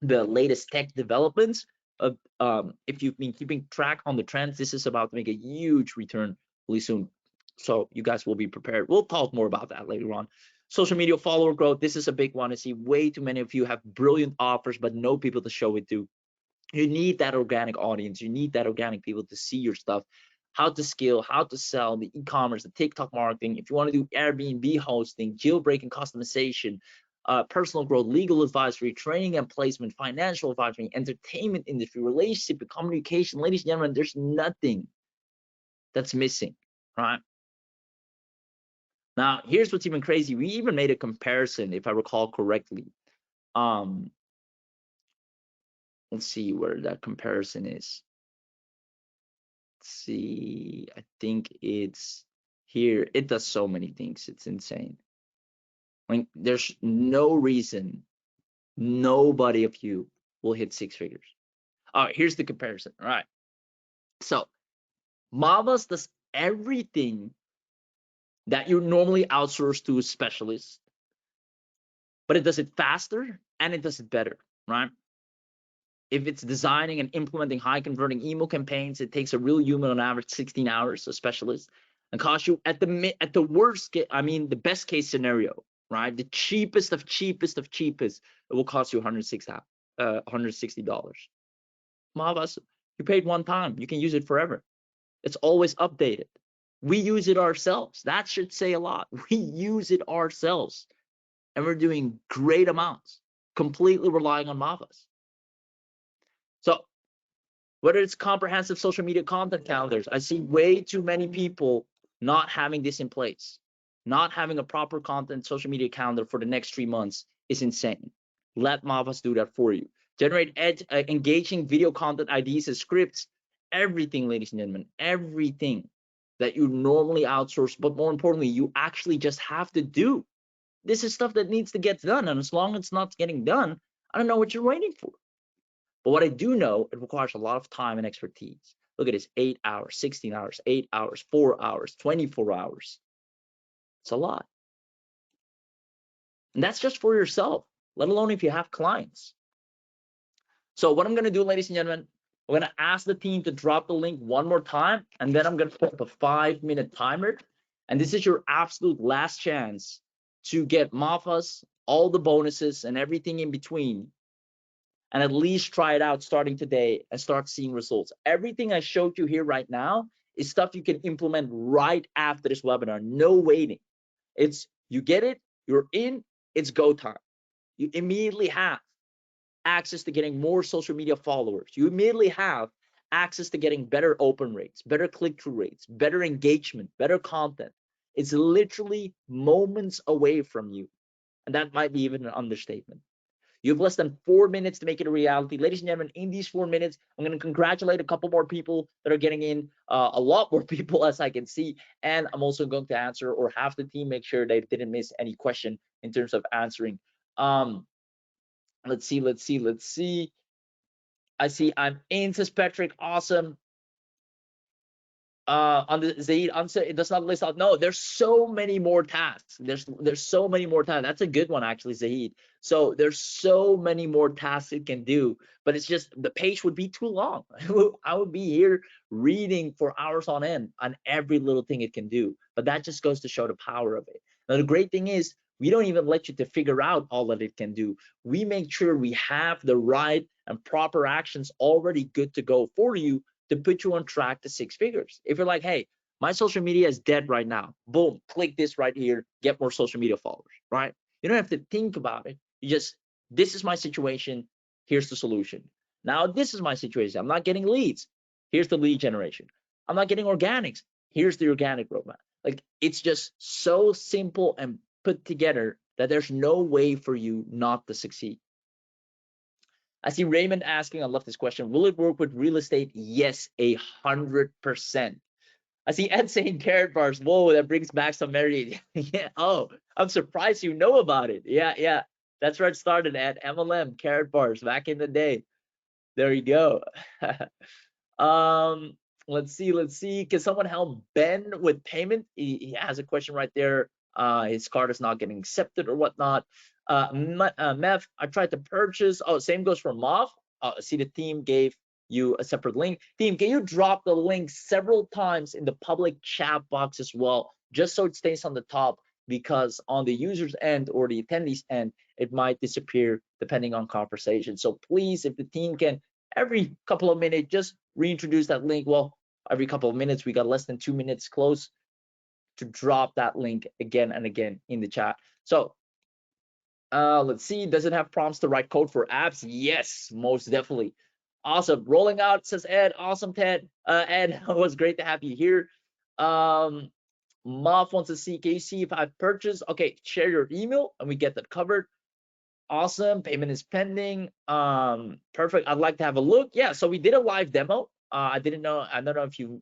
the latest tech developments. If you've been keeping track on the trends, this is about to make a huge return really soon. So you guys will be prepared. We'll talk more about that later on. Social media follower growth. This is a big one. I see way too many of you have brilliant offers, but no people to show it to. You need that organic audience. You need that organic people to see your stuff, how to scale, how to sell, the e-commerce, the TikTok marketing. If you want to do Airbnb hosting, jailbreaking customization, personal growth, legal advisory, training and placement, financial advisory, entertainment industry, relationship, communication, ladies and gentlemen, there's nothing that's missing, right? Now, here's what's even crazy. We even made a comparison, if I recall correctly. Let's see where that comparison is. Let's see, I think it's here. It does so many things. It's insane. I mean, there's no reason nobody of you will hit 6 figures. All right, here's the comparison. All right. So Mavas does everything that you normally outsource to a specialist, but it does it faster and it does it better, right? If it's designing and implementing high converting email campaigns, it takes a real human on average 16 hours, a specialist, and costs you at the worst, I mean, the best case scenario, right? The cheapest of cheapest of cheapest, it will cost you $160. Mavas, you paid one time, you can use it forever. It's always updated. We use it ourselves. That should say a lot. We use it ourselves, and we're doing great amounts, completely relying on Mavas. So whether it's comprehensive social media content calendars, I see way too many people not having this in place. Not having a proper content social media calendar for the next 3 months is insane. Let Mavas do that for you. Generate engaging video content IDs and scripts, everything, ladies and gentlemen, everything that you normally outsource, but more importantly, you actually just have to do. This is stuff that needs to get done, and as long as it's not getting done, I don't know what you're waiting for. But what I do know, it requires a lot of time and expertise. Look at this, 8 hours, 16 hours, 8 hours, 4 hours, 24 hours. It's a lot. And that's just for yourself, let alone if you have clients. So what I'm going to do, ladies and gentlemen, I'm going to ask the team to drop the link one more time, and then I'm going to put up a 5-minute timer. And this is your absolute last chance to get Mavas, all the bonuses and everything in between, and at least try it out starting today and start seeing results. Everything I showed you here right now is stuff you can implement right after this webinar. No waiting. It's you get it, you're in, it's go time. You immediately have access to getting more social media followers. You immediately have access to getting better open rates, better click-through rates, better engagement, better content. It's literally moments away from you. And that might be even an understatement. You have less than 4 minutes to make it a reality. Ladies and gentlemen, in these 4 minutes, I'm going to congratulate a couple more people that are getting in, a lot more people as I can see. And I'm also going to answer, or have the team make sure they didn't miss any question in terms of answering. Let's see. I see I'm in, says Patrick. Awesome. On the Zaid answer, it does not list out. No, there's so many more tasks. There's so many more tasks. That's a good one, actually, Zaid. So there's so many more tasks it can do, but it's just the page would be too long. I would be here reading for hours on end on every little thing it can do. But that just goes to show the power of it. Now the great thing is, we don't even let you to figure out all that it can do. We make sure we have the right and proper actions already good to go for you to put you on track to 6 figures. If you're like, hey, my social media is dead right now, boom, click this right here, get more social media followers, right? You don't have to think about it. You just, this is my situation, here's the solution. Now, this is my situation. I'm not getting leads. Here's the lead generation. I'm not getting organics. Here's the organic roadmap. Like, it's just so simple and put together that there's no way for you not to succeed. I see Raymond asking, I love this question, will it work with real estate? Yes, 100%. I see Ed saying carrot bars. Whoa, that brings back some memory. Yeah. Oh, I'm surprised you know about it. Yeah. That's where it started, Ed. MLM, carrot bars, back in the day. There you go. Let's see. Can someone help Ben with payment? He has a question right there. His card is not getting accepted or whatnot. Mev, I tried to purchase. Oh, same goes for Mav. See, the team gave you a separate link. Team, can you drop the link several times in the public chat box as well, just so it stays on the top, because on the user's end or the attendee's end, it might disappear depending on conversation. So please, if the team can, every couple of minutes, just reintroduce that link. Well, every couple of minutes, we got less than 2 minutes close to drop that link again and again in the chat. So let's see, does it have prompts to write code for apps? Yes, most definitely. Awesome. Rolling out, says Ed. Awesome, Ted. Ed, it was great to have you here. Moff wants to see, can you see if I purchased? Okay, share your email and we get that covered. Awesome. Payment is pending. Perfect. I'd like to have a look. Yeah, so we did a live demo. I don't know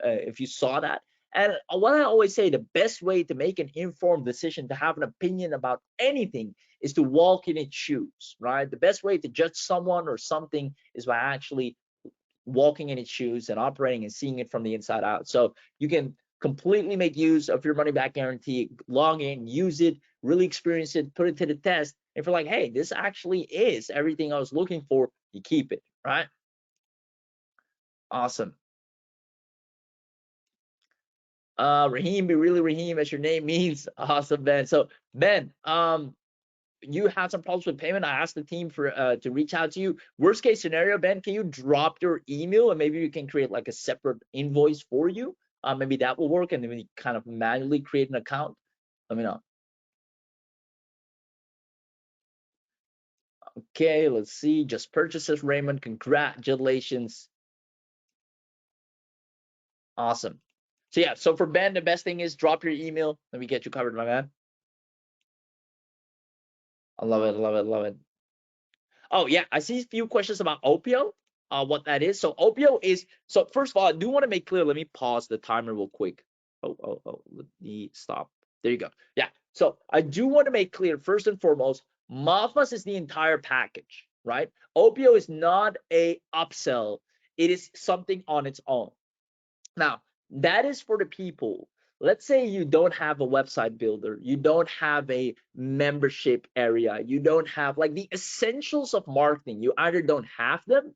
if you saw that. And what I always say, the best way to make an informed decision, to have an opinion about anything, is to walk in its shoes, right? The best way to judge someone or something is by actually walking in its shoes and operating and seeing it from the inside out. So you can completely make use of your money back guarantee, log in, use it, really experience it, put it to the test. If you're like, hey, this actually is everything I was looking for, you keep it, right? Awesome. Raheem, be really Raheem, as your name means. Awesome, Ben. So Ben, you had some problems with payment. I asked the team for to reach out to you. Worst case scenario, Ben, can you drop your email and maybe we can create like a separate invoice for you? Maybe that will work, and then we kind of manually create an account. Let me know. Okay, let's see. Just purchases, Raymond. Congratulations. Awesome. So yeah, so for Ben, the best thing is drop your email. Let me get you covered, my man. I love it, love it, love it. Oh yeah, I see a few questions about OPO, what that is. So OPO is, so first of all, I do want to make clear, let me pause the timer real quick. Oh, let me stop. There you go. Yeah, so I do want to make clear, first and foremost, Mavas is the entire package, right? OPO is not a upsell. It is something on its own. Now, that is for the people. Let's say you don't have a website builder, you don't have a membership area, you don't have like the essentials of marketing. You either don't have them,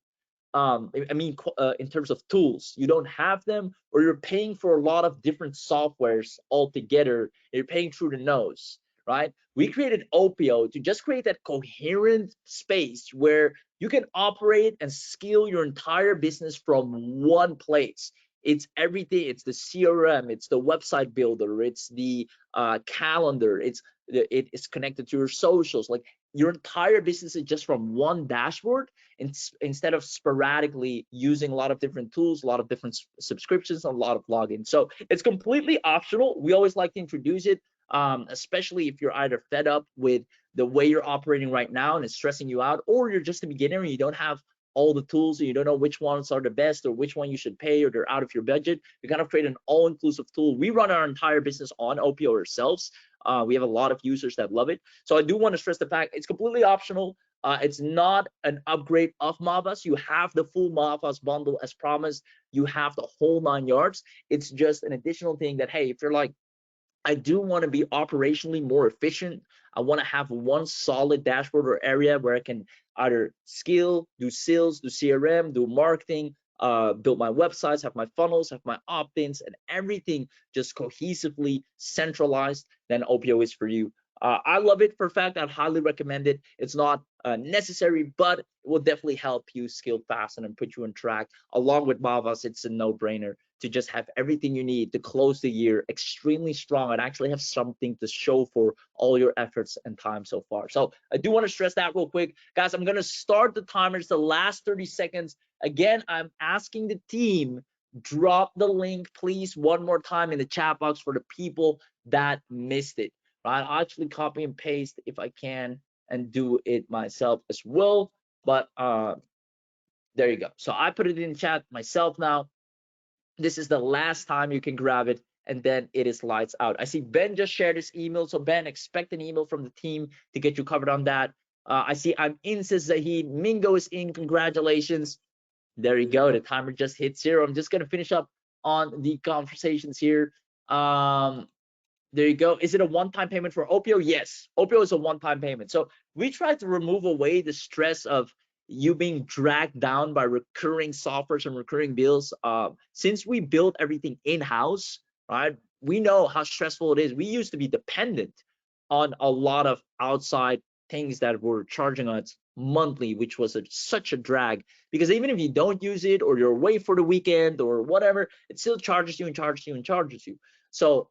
in terms of tools, you don't have them, or you're paying for a lot of different softwares altogether. You're paying through the nose, right? We created OPO to just create that coherent space where you can operate and scale your entire business from one place. It's everything. It's the CRM, it's the website builder, it's the calendar, it's connected to your socials. Like your entire business is just from one dashboard, instead of sporadically using a lot of different tools, a lot of different subscriptions, a lot of logins. So it's completely optional. We always like to introduce it, especially if you're either fed up with the way you're operating right now and it's stressing you out, or you're just a beginner and you don't have all the tools and you don't know which ones are the best or which one you should pay or they're out of your budget. We kind of create an all-inclusive tool. We run our entire business on OPO ourselves. We have a lot of users that love it. So I do want to stress the fact it's completely optional. It's not an upgrade of Mavas. You have the full Mavas bundle as promised. You have the whole 9 yards. It's just an additional thing that, hey, if you're like, I do want to be operationally more efficient, I want to have one solid dashboard or area where I can either scale, do sales, do CRM, do marketing, build my websites, have my funnels, have my opt-ins, and everything just cohesively centralized, then OPO is for you. I love it for a fact. I'd highly recommend it. It's not necessary, but it will definitely help you scale fast and put you on track. Along with Mavas, it's a no-brainer to just have everything you need to close the year extremely strong and actually have something to show for all your efforts and time so far. So I do want to stress that real quick. Guys, I'm going to start the timer. It's the last 30 seconds. Again, I'm asking the team, drop the link, please, one more time in the chat box for the people that missed it. Right? I'll actually copy and paste if I can and do it myself as well. But there you go. So I put it in chat myself now. This is the last time you can grab it, and then it is lights out. I see Ben just shared his email. So Ben, expect an email from the team to get you covered on that. I see I'm in, says Zahid. Mingo is in. Congratulations. There you go. The timer just hit 0. I'm just going to finish up on the conversations here. There you go. Is it a one-time payment for OPO? Yes, OPO is a one-time payment. So we try to remove away the stress of you being dragged down by recurring softwares and recurring bills. Since we built everything in-house, right, we know how stressful it is. We used to be dependent on a lot of outside things that were charging us monthly, which was such a drag, because even if you don't use it or you're away for the weekend or whatever, it still charges you and charges you and charges you. So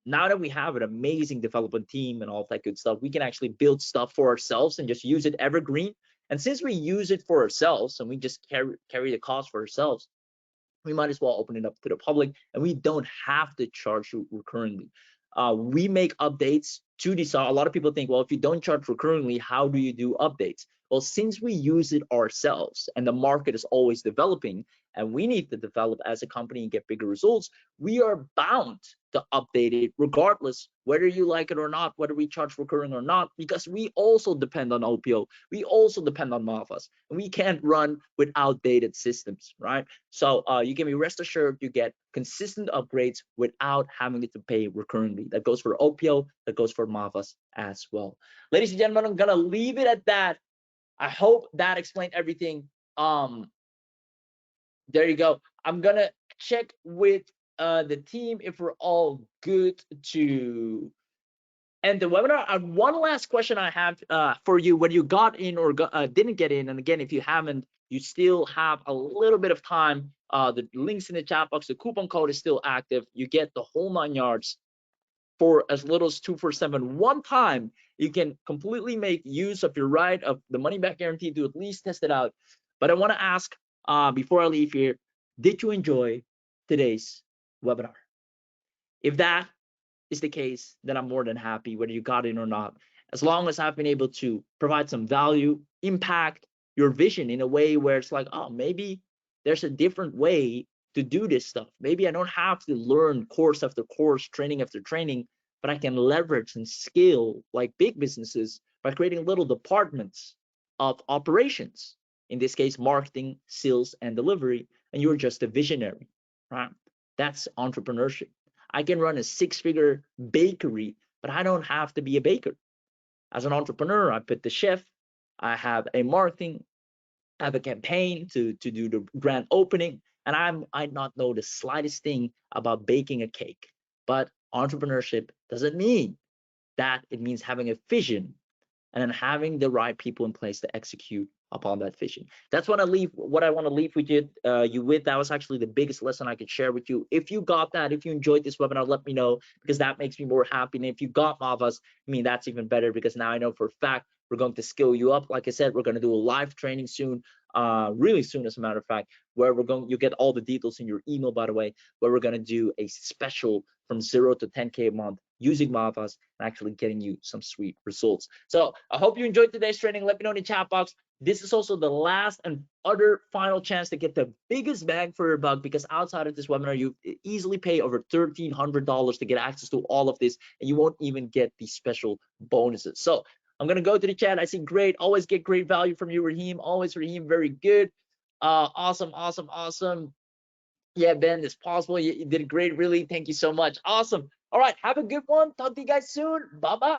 now that we have an amazing development team and all that good stuff, we can actually build stuff for ourselves and just use it evergreen. And since we use it for ourselves and we just carry the cost for ourselves, we might as well open it up to the public, and we don't have to charge you recurringly. We make updates to the software. A lot of people think, well, if you don't charge recurringly, how do you do updates? Well, since we use it ourselves and the market is always developing and we need to develop as a company and get bigger results, we are bound to update it regardless whether you like it or not, whether we charge recurring or not, because we also depend on OPO. We also depend on Mavas, and we can't run with outdated systems, right? So you can be rest assured you get consistent upgrades without having to pay recurringly. That goes for OPO, that goes for Mavas as well. Ladies and gentlemen, I'm gonna leave it at that. I hope that explained everything. There you go. I'm gonna check with the team if we're all good to end the webinar. One last question I have for you: when you got in or didn't get in, and again, if you haven't, you still have a little bit of time. The links in the chat box, the coupon code is still active. You get the whole 9 yards for as little as $247 one time. You can completely make use of your right of the money back guarantee to at least test it out. But I want to ask before I leave here, did you enjoy today's webinar? If that is the case, then I'm more than happy whether you got in or not. As long as I've been able to provide some value, impact your vision in a way where it's like, oh, maybe there's a different way to do this stuff. Maybe I don't have to learn course after course, training after training, but I can leverage and scale like big businesses by creating little departments of operations. In this case, marketing, sales, and delivery, and you're just a visionary, right? That's entrepreneurship. I can run a 6-figure bakery, but I don't have to be a baker. As an entrepreneur, I put the chef, I have a marketing, I have a campaign to do the grand opening, and I not know the slightest thing about baking a cake. But entrepreneurship doesn't mean that. It means having a vision and then having the right people in place to execute upon that vision. That's what I want to leave with you with. That was actually the biggest lesson I could share with you. If you got that, if you enjoyed this webinar, let me know, because that makes me more happy. And if you got Mavas, I mean, that's even better, because now I know for a fact we're going to skill you up. Like I said, we're going to do a live training soon, really soon, as a matter of fact, where you get all the details in your email, by the way, where we're going to do a special from 0 to 10K a month using Mavas and actually getting you some sweet results. So I hope you enjoyed today's training. Let me know in the chat box. This is also the last and other final chance to get the biggest bang for your buck, because outside of this webinar, you easily pay over $1,300 to get access to all of this, and you won't even get these special bonuses. So I'm going to go to the chat. I see great. Always get great value from you, Raheem. Always, Raheem. Very good. Awesome. Yeah, Ben, it's possible. You did great. Really. Thank you so much. Awesome. All right. Have a good one. Talk to you guys soon. Bye-bye.